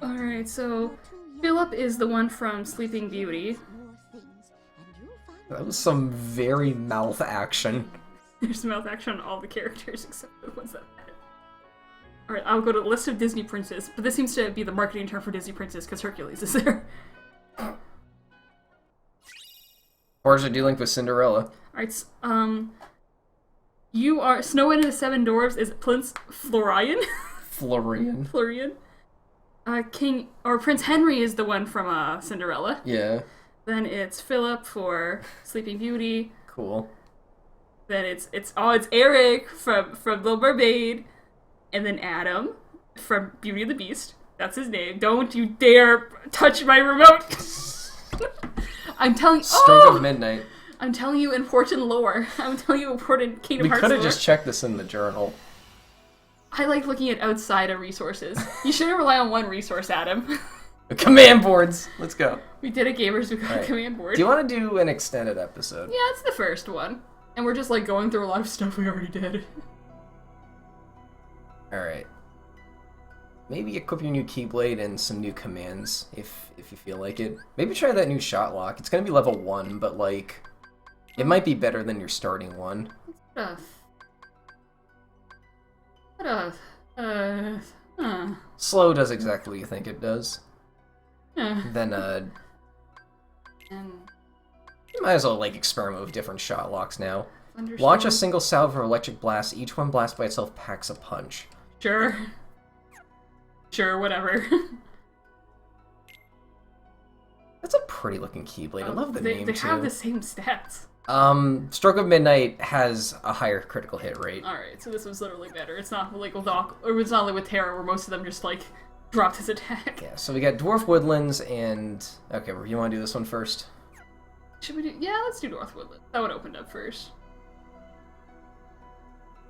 my Alright, so Philip is the one from Sleeping Beauty. more things, and you'll find That was some very mouth action. There's mouth action on all the characters except for the ones that met. Alright, I'll go to the list of Disney princes, but this seems to be the marketing term for Disney princes because Hercules is there. Or is it dealing with Cinderella? Alright, you are Snow White and the Seven Dwarfs is Prince Florian. Florian. Florian. King or Prince Henry is the one from Cinderella. Yeah, Then it's Philip for Sleeping Beauty. cool. Then it's Eric from Little Mermaid, and then Adam from Beauty and the Beast. That's his name. Don't you dare touch my remote. I'm telling Stroke of Midnight. I'm telling you important lore. I'm telling you important Kingdom We Hearts could have lore. just checked this in the journal. I like looking at outside of resources. You shouldn't rely on one resource, Adam. Command boards! Let's go. We did it, gamers. We got a Alright. command board. Do you want to do an extended episode? Yeah, it's the first one. And we're just like going through a lot of stuff we already did. Alright. Maybe equip your new Keyblade and some new commands, if you feel like it. Maybe try that new shot lock. It's gonna be level 1, but like... It might be better than your starting one. Slow does exactly what you think it does. Then, And you might as well, like, experiment with different shot locks now. Thunderstorm. Launch a single salve of electric blast. Each one blast by itself packs a punch. Sure. Sure, whatever. That's a pretty looking Keyblade. I love the they, name, they too. have the same stats. Stroke of Midnight has a higher critical hit rate. Alright, so this was literally better. It's not like with or it's not like with Terra where most of them just like dropped his attack. Yeah, so we got Dwarf Woodlands and... Okay, you want to do this one first? Should we do? Yeah, let's do North Woodland. That one opened up first.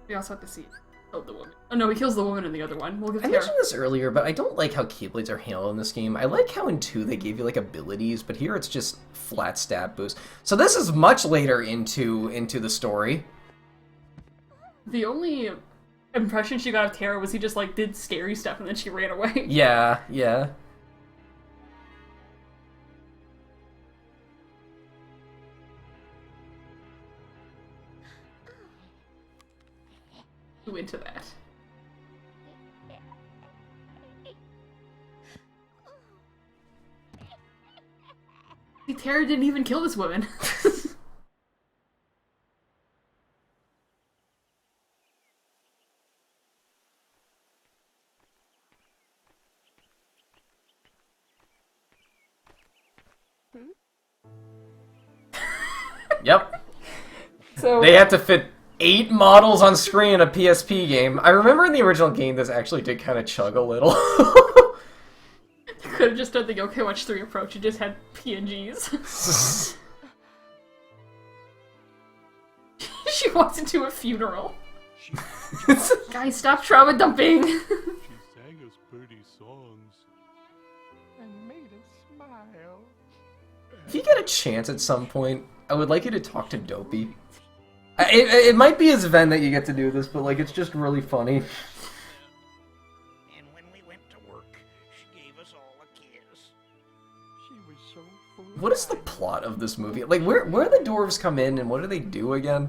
We also have to see killed the woman. Oh no, he kills the woman in the other one. We'll give I Terra. mentioned this earlier, but I don't like how Keyblades are handled in this game. I like how in 2 they gave you, like, abilities, but here it's just flat stat boost. So this is much later into the story. The only impression she got of Terra was he just like did scary stuff and then she ran away. Yeah, yeah. Too into that. Terra didn't even kill this woman. Yep. So They had to fit 8 models on screen in a PSP game. I remember in the original game this actually did kind of chug a little. you could have just done the Yokai Watch 3 approach. You just had PNGs. She walks into a funeral. Guys, stop trauma dumping. She sang us pretty songs. And made us smile. If you get a chance at some point, I would like you to talk to Dopey. It might be as Ven that you get to do this, but like it's just really funny. And when we went to work, she gave us all a kiss. She was so full. What is the plot of this movie? Like where the dwarves come in and what do they do again?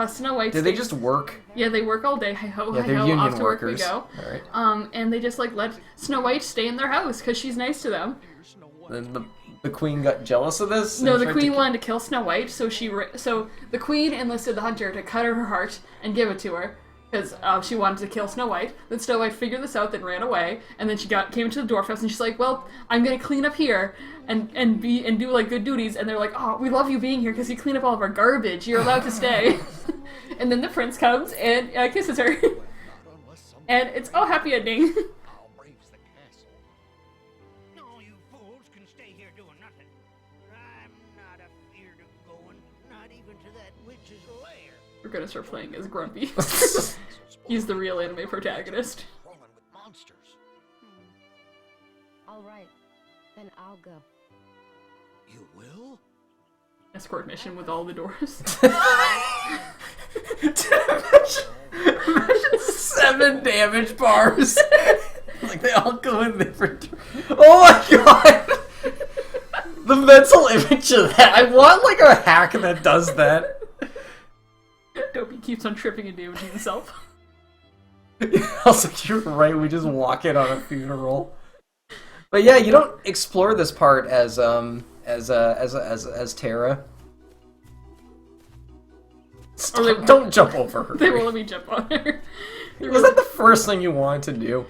Snow White. Do they just work? Yeah, they work all day. Hi ho, Yeah, hi they're ho. union Off to work we workers. go. All right. And they just like let Snow White stay in their house because she's nice to them. Then the queen got jealous of this. No, and the tried queen to- wanted to kill Snow White, so so the queen enlisted the hunter to cut her heart and give it to her because she wanted to kill Snow White. Then Snow White figured this out, then ran away, and then she came to the dwarf house and she's like, "Well, I'm gonna clean up here and do like good duties." And they're like, "Oh, we love you being here because you clean up all of our garbage. You're allowed to stay." And then the prince comes and kisses her, and it's all happy ending. I'll braves the castle. No, you fools can stay here doing nothing. But I'm not afeard of going, not even to that witch's lair. We're gonna start playing as Grumpy. He's the real anime protagonist. Crawling with monsters. All right, then I'll go. You will? Escort mission with all the doors. Imagine 7 damage bars. Like they all go in different. Oh my god! The mental image of that. I want like a hack that does that. Dopey keeps on tripping and damaging himself. Also, you're right. We just walk in on a funeral. But yeah, you don't explore this part as Terra. Stop, Or they- don't jump over her. They won't let me jump on her. Was that the first thing you wanted to do?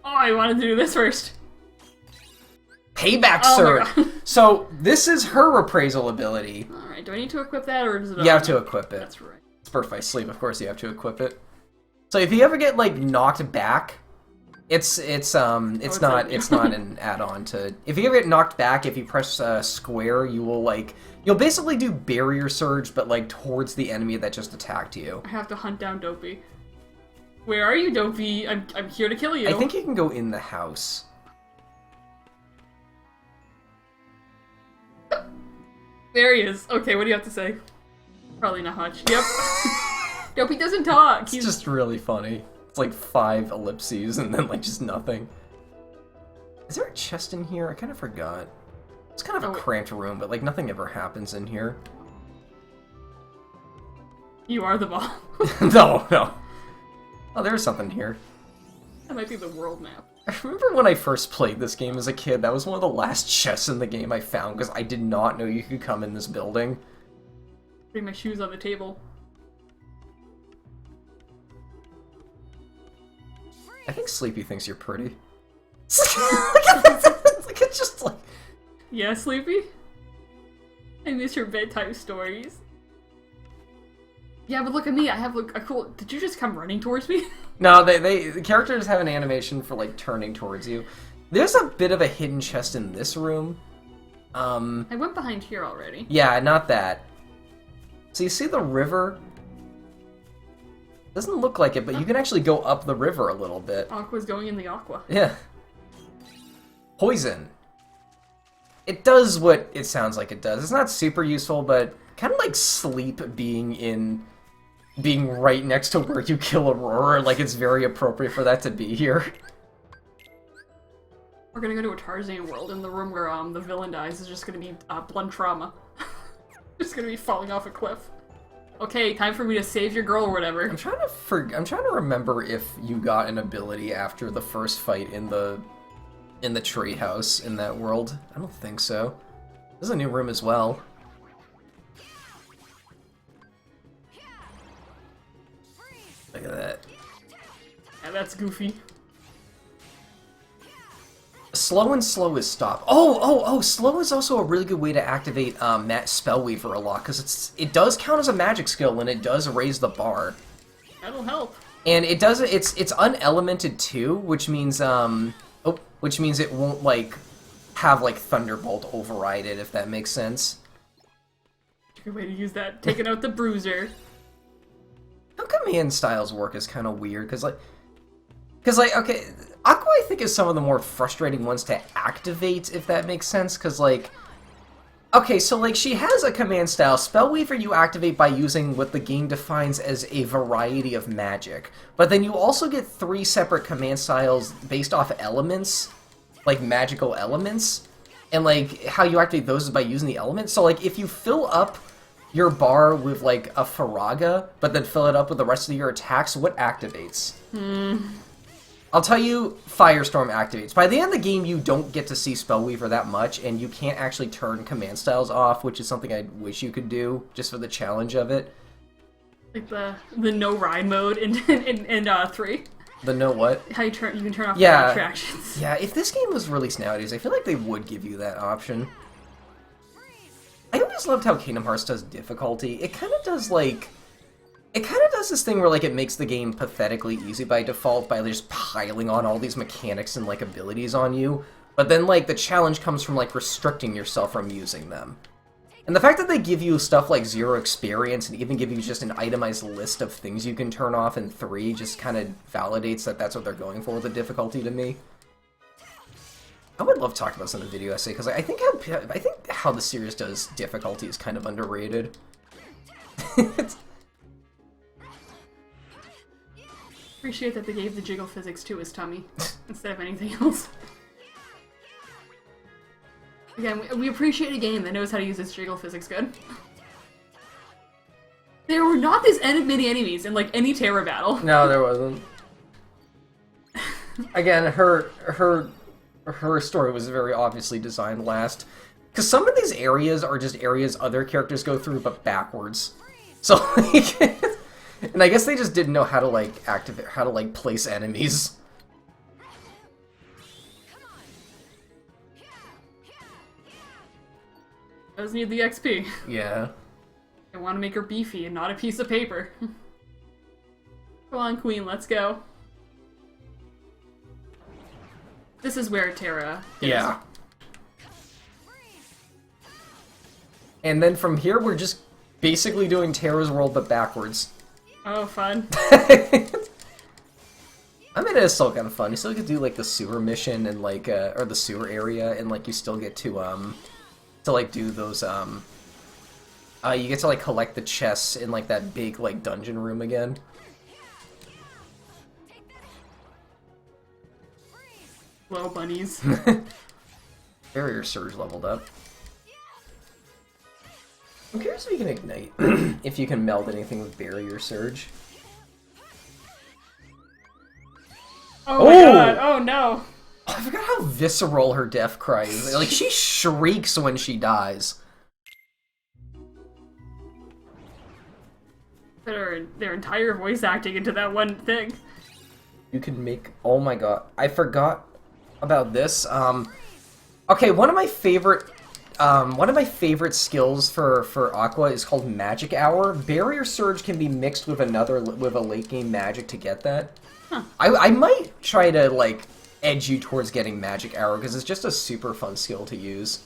Oh, I wanted to do this first. Payback, Oh my sir. God. So this is her appraisal ability. Alright, do I need to equip that or does it You have to equip it. That's right. It's birth by sleep, of course you have to equip it. So if you ever get like knocked back, it's not an add-on to. If you ever get knocked back, if you press square, you'll basically do barrier surge, but like towards the enemy that just attacked you. I have to hunt down Dopey. Where are you, Dopey? I'm here to kill you. I think you can go in the house. There he is. Okay, what do you have to say? Probably not much. Yep. Dopey doesn't talk. It's just really funny. It's like 5 ellipses and then like just nothing. Is there a chest in here? I kind of forgot. It's kind of a cramped room, but like nothing ever happens in here. You are the ball. No. Oh, there's something here. That might be the world map. I remember when I first played this game as a kid, that was one of the last chests in the game I found because I did not know you could come in this building. Putting my shoes on the table. I think Sleepy thinks you're pretty. It's just like... Yeah, Sleepy? I miss your bedtime stories. Yeah, but look at me, I have like a cool... Did you just come running towards me? No, the characters have an animation for like turning towards you. There's a bit of a hidden chest in this room. I went behind here already. Yeah, not that. So you see the river? Doesn't look like it, but you can actually go up the river a little bit. Aqua's going in the aqua. Yeah. Poison. It does what it sounds like it does. It's not super useful, but kind of like sleep being right next to where you kill Aurora. Like, it's very appropriate for that to be here. We're gonna go to a Tarzan world, and the room where the villain dies is just gonna be blunt trauma. Just gonna be falling off a cliff. Okay, time for me to save your girl or whatever. I'm trying to remember if you got an ability after the first fight in the treehouse in that world. I don't think so. This is a new room as well. Look at that. Yeah, that's goofy. Slow and slow is stop. Slow is also a really good way to activate Spellweaver a lot, because it does count as a magic skill, and it does raise the bar. That'll help. And it does it's unelemented too, which means it won't like have like Thunderbolt override it, if that makes sense. Good way to use that. Taking out the bruiser. How command styles work is kind of weird, because okay, Aqua I think is some of the more frustrating ones to activate, if that makes sense, because like, okay, so like she has a command style, Spellweaver you activate by using what the game defines as a variety of magic, but then you also get 3 separate command styles based off elements, like magical elements, and like how you activate those is by using the elements. So like if you fill up your bar with like a Faraga, but then fill it up with the rest of your attacks, what activates? I'll tell you, Firestorm activates. By the end of the game, you don't get to see Spellweaver that much, and you can't actually turn command styles off, which is something I wish you could do, just for the challenge of it. Like the no ride mode in 3. The no what? How you can turn off Yeah. the attractions. Yeah, if this game was released nowadays, I feel like they would give you that option. I always loved how Kingdom Hearts does difficulty. It kind of does this thing where like it makes the game pathetically easy by default by just piling on all these mechanics and like abilities on you. But then like the challenge comes from like restricting yourself from using them. And the fact that they give you stuff like 0 experience and even give you just an itemized list of things you can turn off in 3 just kind of validates that that's what they're going for with the difficulty to me. I would love to talk about this in a video essay, because I think how the series does difficulty is kind of underrated. Appreciate that they gave the jiggle physics to his tummy instead of anything else. Again, we appreciate a game that knows how to use its jiggle physics good. There were not these many enemies in like any Terra battle. No, there wasn't. Again, her story was very obviously designed last. Because some of these areas are just areas other characters go through, but backwards. So, like... and I guess they just didn't know how to, like, place enemies. Does need the XP. Yeah. I want to make her beefy and not a piece of paper. Come on, Queen, let's go. This is where Terra is. Yeah. And then from here, we're just basically doing Terra's World, but backwards. Oh, fun. I mean, it's still kind of fun. You still get to do, like, the sewer mission and, like, or the sewer area, and, like, you still get to like, do those, you get to, like, collect the chests in, like, that big, like, dungeon room again. Hello, bunnies. Barrier Surge leveled up. I'm curious if you can ignite, if you can meld anything with Barrier Surge. Oh my god, oh no. I forgot how visceral her death cry is. Like, she shrieks when she dies. Their entire voice acting into that one thing. You can make... Oh my god. I forgot about this. Okay, one of my favorite skills for Aqua is called Magic Hour. Barrier Surge can be mixed with a late game magic to get that. Huh. I might try to, like, edge you towards getting Magic Hour, because it's just a super fun skill to use.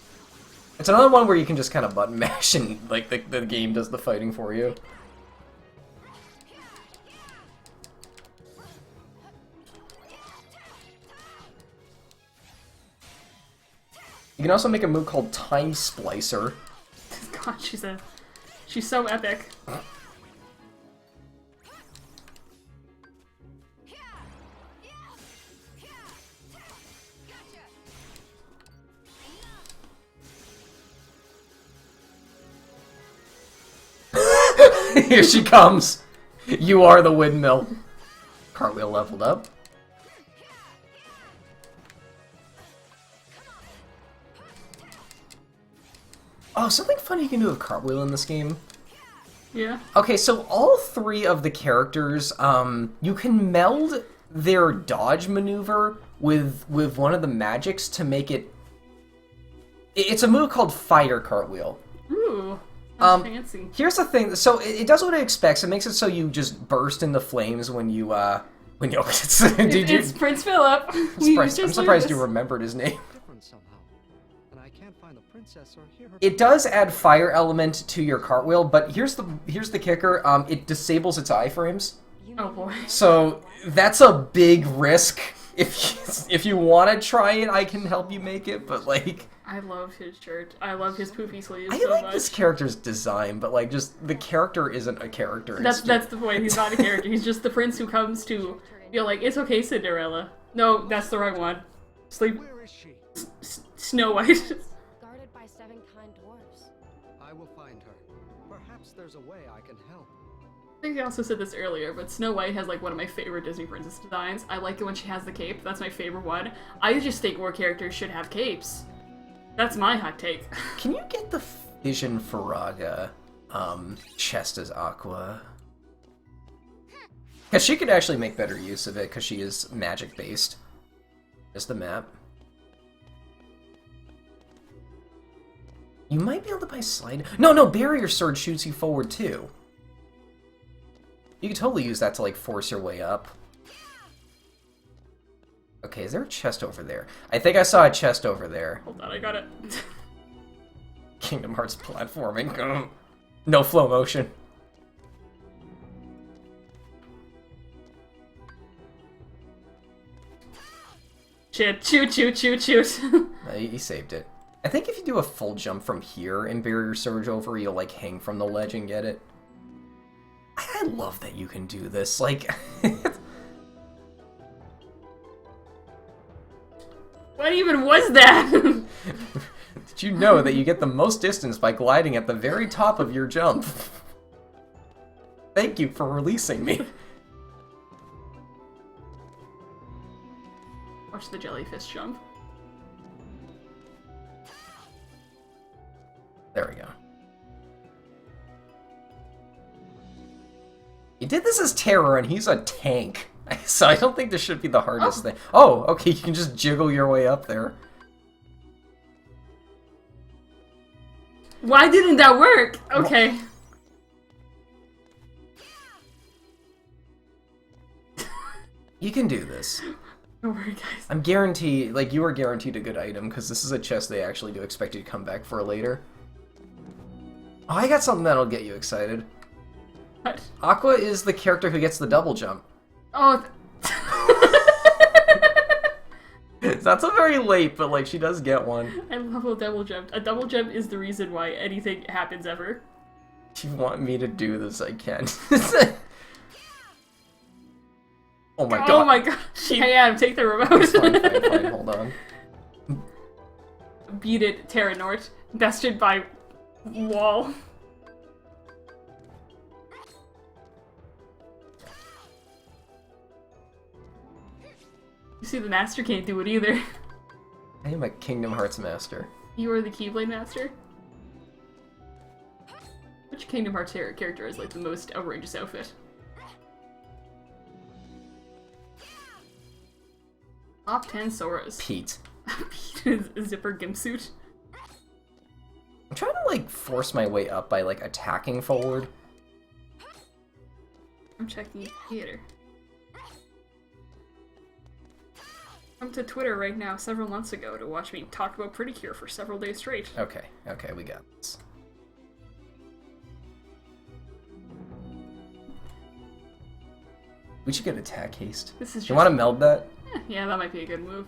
It's another one where you can just kind of button mash and, like, the game does the fighting for you. You can also make a move called Time Splicer. God, she's so epic. Here she comes. You are the windmill. Cartwheel leveled up. Oh, something funny you can do with Cartwheel in this game. Yeah. Okay, so all 3 of the characters, you can meld their dodge maneuver with one of the magics to make it... It's a move called Fire Cartwheel. Ooh. That's fancy. Here's the thing, so it does what it expects. It makes it so you just burst into flames when you It's Prince Philip. I'm surprised you remembered his name. Different somehow. And I can't find the princess or hear her. It does add fire element to your cartwheel, but here's the kicker. It disables its iframes. Oh boy. So that's a big risk. If you want to try it, I can help you make it, but like... I love his shirt. I love his poofy sleeves I so like much. this character's design, but like just the character isn't a character. That's the point. He's not a character. He's just the prince who comes to feel like, it's okay, Cinderella. No, that's the right one. Sleep. Where is she? Snow White. Guarded by 7 kind dwarves. I will find her. Perhaps there's a way I can help. I think I also said this earlier, but Snow White has like one of my favorite Disney princess designs. I like it when she has the cape. That's my favorite one. I just think more characters should have capes. That's my hot take. Can you get the Vision Faraga chest as Aqua? Because she could actually make better use of it, because she is magic-based. There's the map. You might be able to buy slide... No, Barrier Sword shoots you forward, too. You could totally use that to, like, force your way up. Okay, is there a chest over there? I think I saw a chest over there. Hold on, I got it. Kingdom Hearts platforming. No flow motion. Shit, shoot. You saved it. I think if you do a full jump from here and Barrier Surge over, you'll like hang from the ledge and get it. I love that you can do this. Like, what even was that? did you know that you get the most distance by gliding at the very top of your jump? Thank you for releasing me. Watch the jellyfish jump. There we go. You did this as Terror, and he's a tank. So I don't think this should be the hardest thing. Oh, okay, you can just jiggle your way up there. Why didn't that work? Okay. You can do this. Don't worry, guys. I'm guaranteed, like, you are guaranteed a good item, because this is a chest they actually do expect you to come back for later. Oh, I got something that'll get you excited. What? Aqua is the character who gets the double jump. Oh. It's not so very late, but, like, she does get one. I love a double jump. A double jump is the reason why anything happens ever. If you want me to do this, I can. Oh my god. Oh my god. Hey, Adam, take the remote. Fine, hold on. Beat it, Terra Nort. Bested by wall. You see, the master can't do it either. I am a Kingdom Hearts master. You are the Keyblade master? Which Kingdom Hearts character is like the most outrageous outfit? Top 10 Soras. Pete. Pete is zipper gimp suit. I'm trying to, like, force my way up by, like, attacking forward. I'm checking theater. Come to Twitter right now several months ago to watch me talk about Pretty Cure for several days straight. Okay, we got this. We should get attack haste. This is you want to meld that? Yeah, that might be a good move.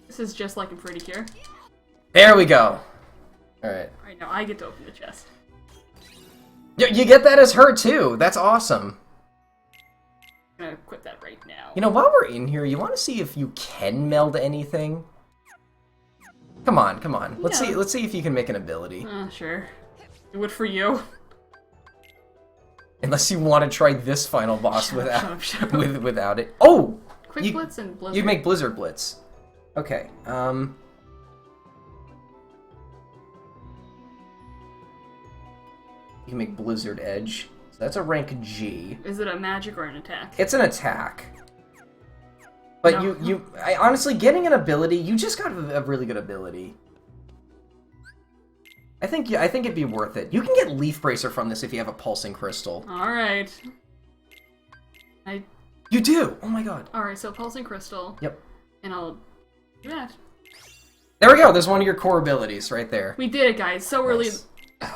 This is just like in Pretty Cure. There we go. Alright. Alright, now I get to open the chest. You get that as her, too. That's awesome. I'm gonna equip that right now. You know, while we're in here, you want to see if you can meld anything? Come on. Let's see if you can make an ability. Sure. Do it for you. Unless you want to try this final boss without shut up. without it. Oh! Quick Blitz and Blizzard. You make Blizzard Blitz. Okay, You can make Blizzard Edge. So that's a rank G. Is it a magic or an attack? It's an attack. But No. I honestly, getting an ability, you just got a really good ability. I think it'd be worth it. You can get Leaf Bracer from this if you have a Pulsing Crystal. Alright. You do! Oh my god. Alright, so Pulsing Crystal. Yep. And I'll do that. There we go, there's one of your core abilities right there. We did it, guys. So early. Nice.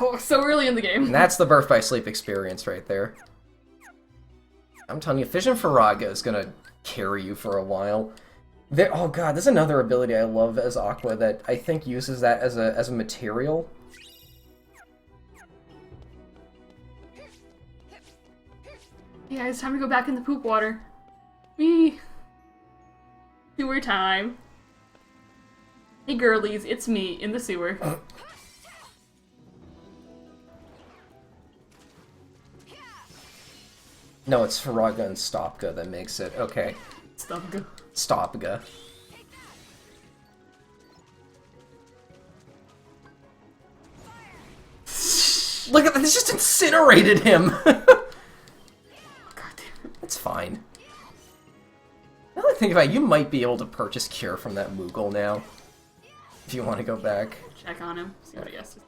Oh, so early in the game. And that's the Birth by Sleep experience right there. I'm telling you, Fission Faraga is gonna carry you for a while. Oh god, there's another ability I love as Aqua that I think uses that as a material. Hey guys, time to go back in the poop water. Wee. Sewer time. Hey girlies, it's me in the sewer. No, it's Faraga and Stopga that makes it. Okay. Stopga. Stopga. Look at that, this just incinerated him! It's fine. Now that I think about it, you might be able to purchase Cure from that Moogle now. If you want to go back. Check on him, see what he has to say.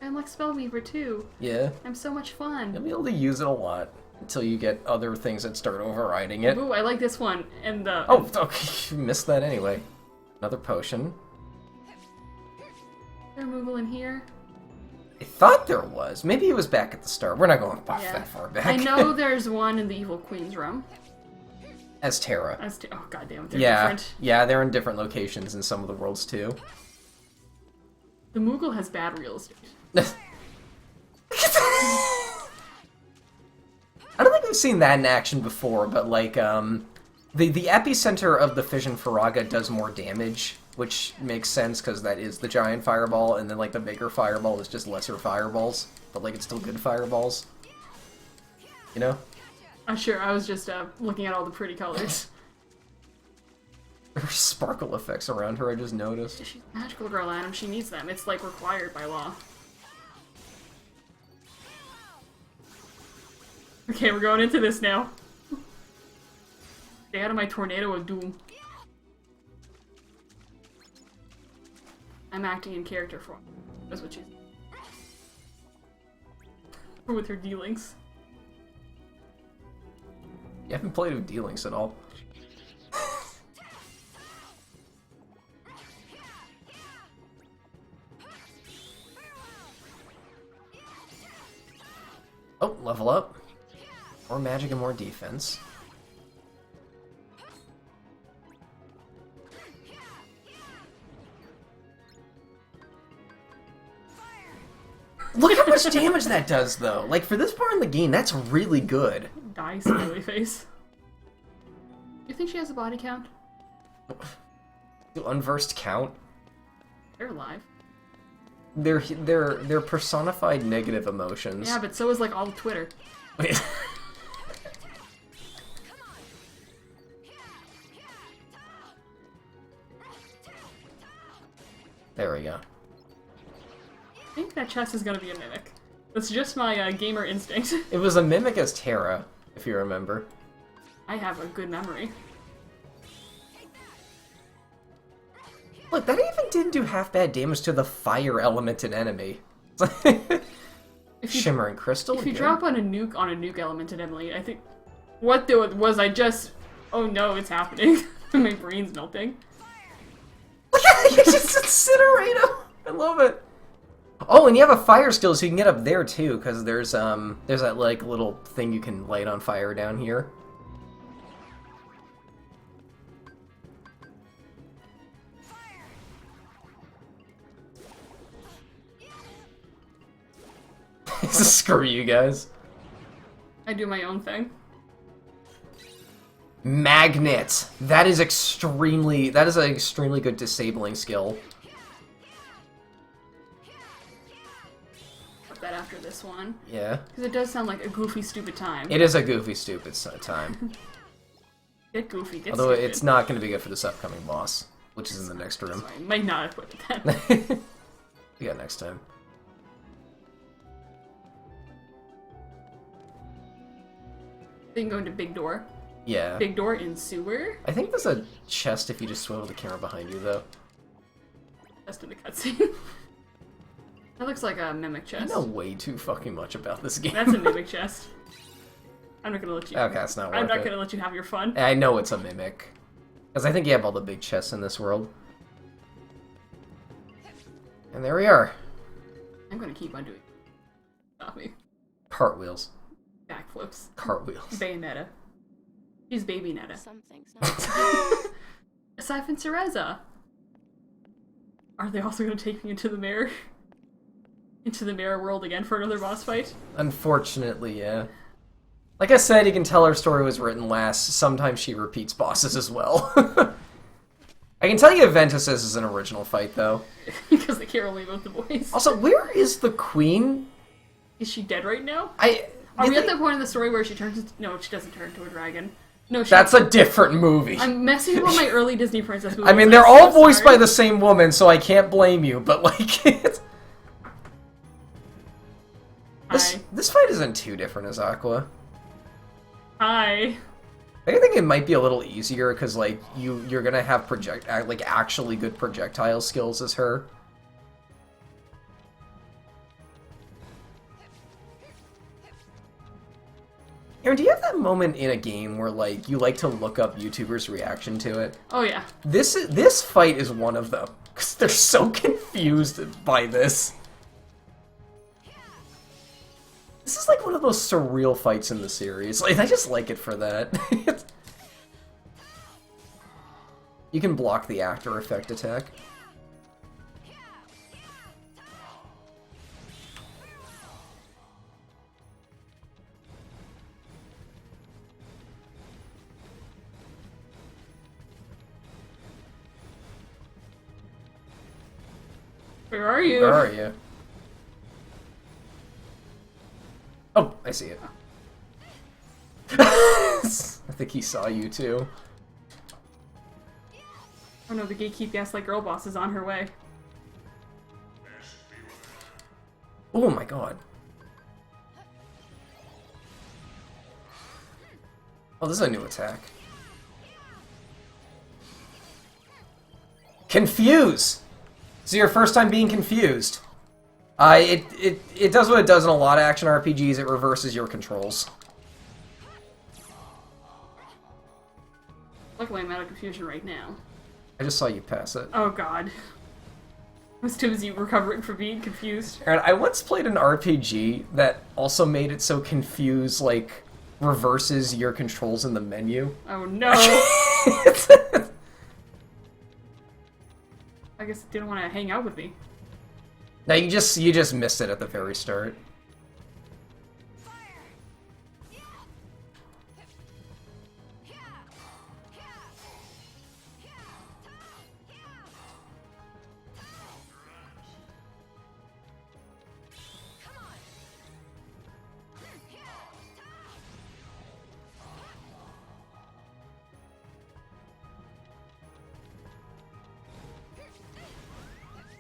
I like Spellweaver too. Yeah. I'm so much fun. You'll be able to use it a lot until you get other things that start overriding it. Ooh, I like this one. And the Oh, okay, you missed that anyway. Another potion. Is there a Moogle in here? I thought there was. Maybe it was back at the start. We're not going off that far back. I know there's one in the Evil Queen's room. As Terra. Oh goddamn, they're Yeah, different. yeah, they're in different locations in some of the worlds too. The Moogle has bad real estate. I don't think we've seen that in action before, but like, the epicenter of the Fission Faraga does more damage, which makes sense because that is the giant fireball, and then like the bigger fireball is just lesser fireballs, but like it's still good fireballs. You know? Sure, I was just looking at all the pretty colors. There are sparkle effects around her, I just noticed. She's a magical girl, Adam. She needs them. It's like required by law. Okay, we're going into this now. Stay out of my tornado of doom. I'm acting in character for her. That's what she's... with her D-Links. You haven't played with D-Links at all. Oh, level up. More magic and more defense. Look at how much damage that does, though. Like, for this part in the game, that's really good. Die, smiley face. You think she has a body count? Do unversed count? They're alive. They're personified negative emotions. Yeah, but so is like all of Twitter. There we go. I think that chest is gonna be a mimic. That's just my gamer instinct. It was a mimic as Terra, if you remember. I have a good memory. Look, that even didn't do half bad damage to the fire elemented enemy. Shimmering crystal. If you again. drop on a nuke elemented enemy, I think... What was I just... Oh no, it's happening. My brain's melting. Look at it, you just incinerate him! I love it. Oh, and you have a fire skill, so you can get up there too, because there's that like little thing you can light on fire down here. Screw you guys. I do my own thing. Magnet. That is an extremely good disabling skill. Put that after this one. Yeah. Because it does sound like a goofy, stupid time. It is a goofy, stupid time. Get goofy, get Although stupid. it's not going to be good for this upcoming boss, which is in the next room. I might not have put it that. We got next time. Then go into big door. Yeah. Big door in sewer. I think there's a chest if you just swivel the camera behind you, though. Just in the cutscene. That looks like a mimic I chest. know way too fucking much about this game. That's a mimic chest. I'm not gonna let you. Okay, it's not worth I'm not it. gonna let you have your fun. I know it's a mimic. Because I think you have all the big chests in this world. And there we are. I'm gonna keep on doing. Stop me. Cartwheels. Backflips. Cartwheels. Bayonetta. She's baby Netta. Some things not. Aside from Cereza. Are they also gonna take me into the mirror? Into the mirror world again for another boss fight? Unfortunately, yeah. Like I said, you can tell her story was written last. Sometimes she repeats bosses as well. I can tell you Aventus is an original fight, though. Because they care only about the boys. Also, where is the queen? Is she dead right now? Are we at the point in the story where she turns into... No, she doesn't turn into a dragon. No, she... That's a different movie. I'm messing with my early Disney princess movies. I mean, they're all voiced by the same woman, so I can't blame you, but like... This fight isn't too different as Aqua. Hi. I think it might be a little easier because like you're gonna have actually good projectile skills as her. Aaron, do you have that moment in a game where like you like to look up YouTubers' reaction to it? Oh yeah. This fight is one of them because they're so confused by this. This is like one of those surreal fights in the series. Like, I just like it for that. You can block the actor effect attack. Where are you? Where are you? Oh, I see it. I think he saw you too. Oh no, the Gatekeep Gaslight Girl boss is on her way. Oh my god. Oh, this is a new attack. Confuse! So your first time being confused. It does what it does in a lot of action RPGs, it reverses your controls. Luckily I'm out of confusion right now. I just saw you pass it. Oh god. I was too busy recovering from being confused. Aaron, I once played an RPG that also made it so confuse, like, reverses your controls in the menu. Oh no! I guess it didn't want to hang out with me. No, you just missed it at the very start.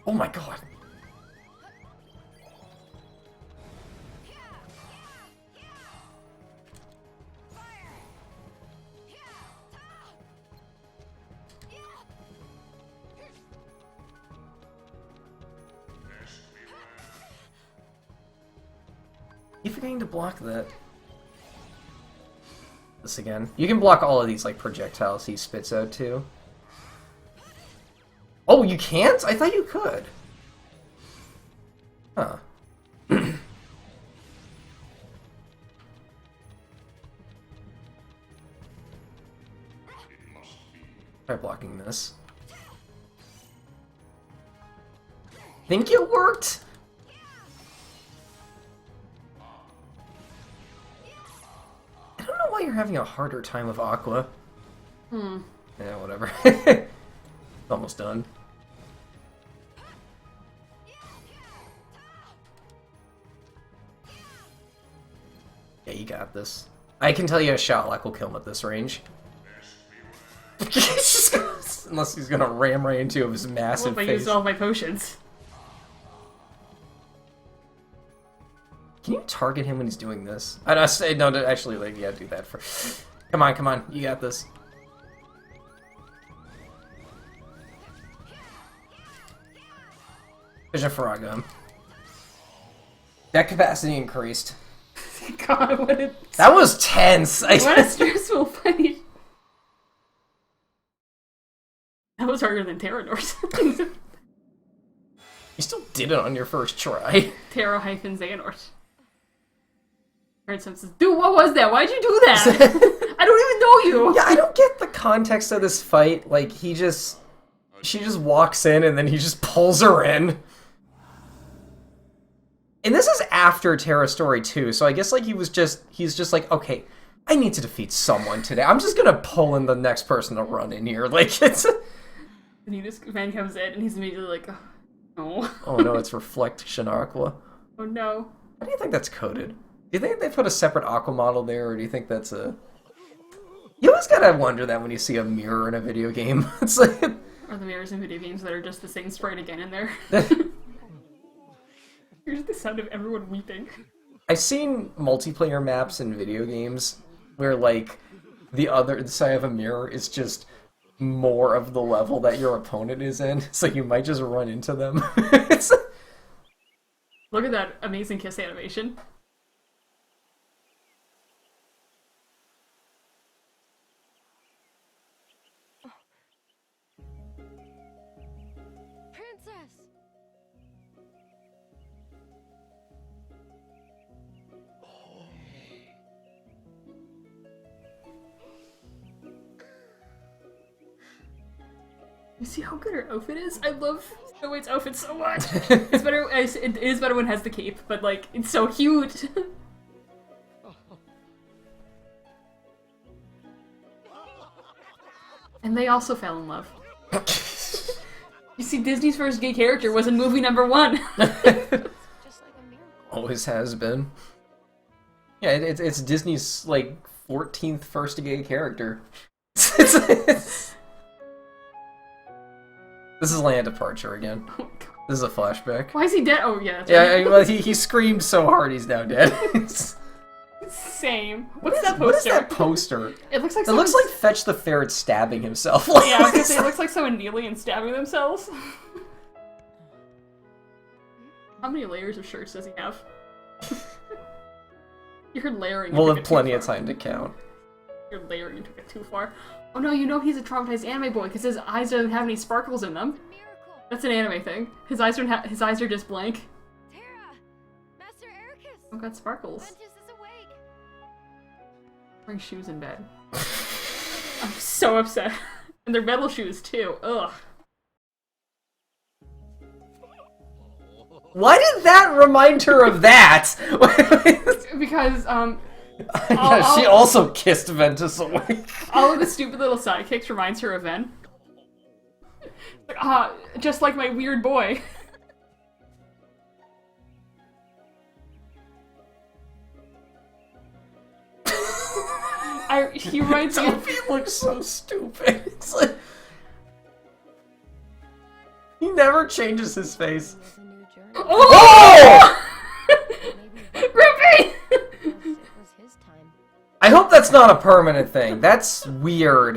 Oh my god. You forgetting to block that. This again. You can block all of these like projectiles he spits out too. Oh, you can't? I thought you could. Huh. Try blocking this. Think it worked? I don't know why you're having a harder time with Aqua. Hmm. Yeah, whatever. Almost done. Yeah, you got this. I can tell you a Shotlock will kill him at this range. Unless he's gonna ram right into his massive What if I face. used all my potions? Can you target target him when he's doing this. I say no. Actually, like, yeah, do that for. Come on, you got this. Vision Faraga him. That capacity increased. God, what a... That was tense! What a stressful fight. That was harder than Terranors. You still did it on your first try. Terra hyphen Xehanort. Alright, so it says, dude, what was that? Why'd you do that? I don't even know you! Yeah, I don't get the context of this fight. Like, she just walks in and then he just pulls her in. And this is after Terra Story 2, so I guess, like, he's just like, okay, I need to defeat someone today. I'm just gonna pull in the next person to run in here. Like, it's... And this man comes in and he's immediately like, oh, no. Oh no, it's Reflection Aqua. Oh no. How do you think that's coded? Do you think they put a separate Aqua model there, or do you think that's a... You always gotta wonder that when you see a mirror in a video game. It's like... Or the mirrors in video games that are just the same sprite again in there. Here's the sound of everyone weeping. I've seen multiplayer maps in video games where, like, the other side of a mirror is just more of the level that your opponent is in, so you might just run into them. Look at that amazing kiss animation. Princess! You see how good her outfit is? I love Snow White's outfit so much. It's better. It is better when it has the cape, but like it's so cute. And they also fell in love. You see, Disney's first gay character was in movie #1. Always has been. Yeah, it's Disney's, like, 14th first gay character. This is Land Departure again. This is a flashback. Why is he dead? Oh yeah. That's Yeah, right. well, he screamed so hard he's now dead. Same. What's that poster? What is that poster? It looks like It looks like Fetch the Ferret stabbing himself. Yeah, I was gonna say, it looks like someone kneeling and stabbing themselves. How many layers of shirts does he have? You're layering. We'll have plenty of time to count. You're layering, you took it too far. Oh no, you know he's a traumatized anime boy because his eyes don't have any sparkles in them. That's an anime thing. His eyes don't his eyes are just blank. Terra! Master Ericus! Don't got sparkles. Ventus is awake! Wearing shoes in bed. I'm so upset. And they're metal shoes too. Ugh. Why did that remind her of that? Because She also kissed Ventus away. all of the stupid little sidekicks reminds her of Ven. Like, just like my weird boy. He reminds me. He looks so stupid. It's like he never changes his face. Oh! Ruby! I hope that's not a permanent thing. That's weird.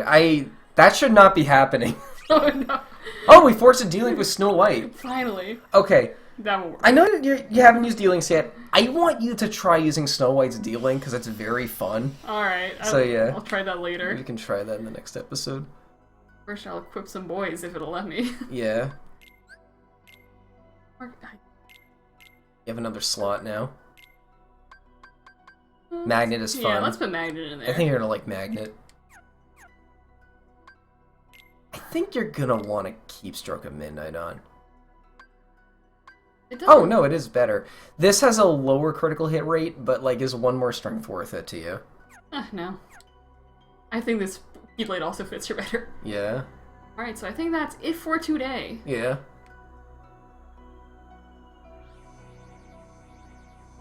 That should not be happening. Oh no. Oh, we forced a dealing with Snow White. Finally. Okay. That will work. I know that you haven't used dealings yet. I want you to try using Snow White's dealing because it's very fun. Alright. So yeah. I'll try that later. You can try that in the next episode. First I'll equip some boys if it'll let me. Yeah. You have another slot now. Magnet is fun. Yeah, let's put Magnet in there. I think you're gonna like Magnet. I think you're gonna want to keep Stroke of Midnight on. Oh no, it is better. This has a lower critical hit rate, but like is one more strength worth it to you? No. I think this Keyblade also fits her better. Yeah. Alright, so I think that's it for today. Yeah.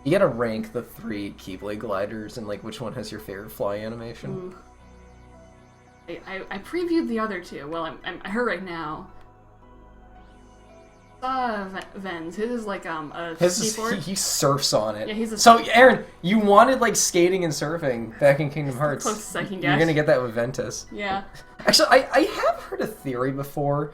You gotta rank the 3 Keyblade gliders and like which one has your favorite fly animation. Ooh. I previewed the other two. Well, I'm her right now. Ven's. His is like a His is, skateboard. he surfs on it. Yeah, he's a- So, Aaron, you wanted like skating and surfing back in Kingdom Hearts. Closest I can You're guess. gonna get that with Ventus. Yeah. Actually, I have heard a theory before.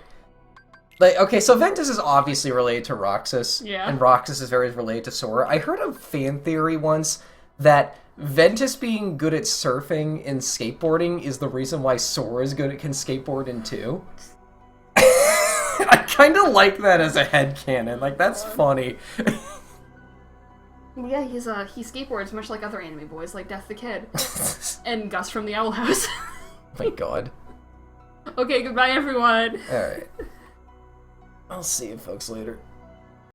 Like, okay, so Ventus is obviously related to Roxas. Yeah. And Roxas is very related to Sora. I heard a fan theory once that Ventus being good at surfing and skateboarding is the reason why Sora is good at can skateboard in 2. I kind of like that as a headcanon. Like, that's funny. Well, yeah, he skateboards much like other anime boys, like Death the Kid and Gus from the Owl House. My god. Okay, goodbye, everyone. Alright. I'll see you folks later.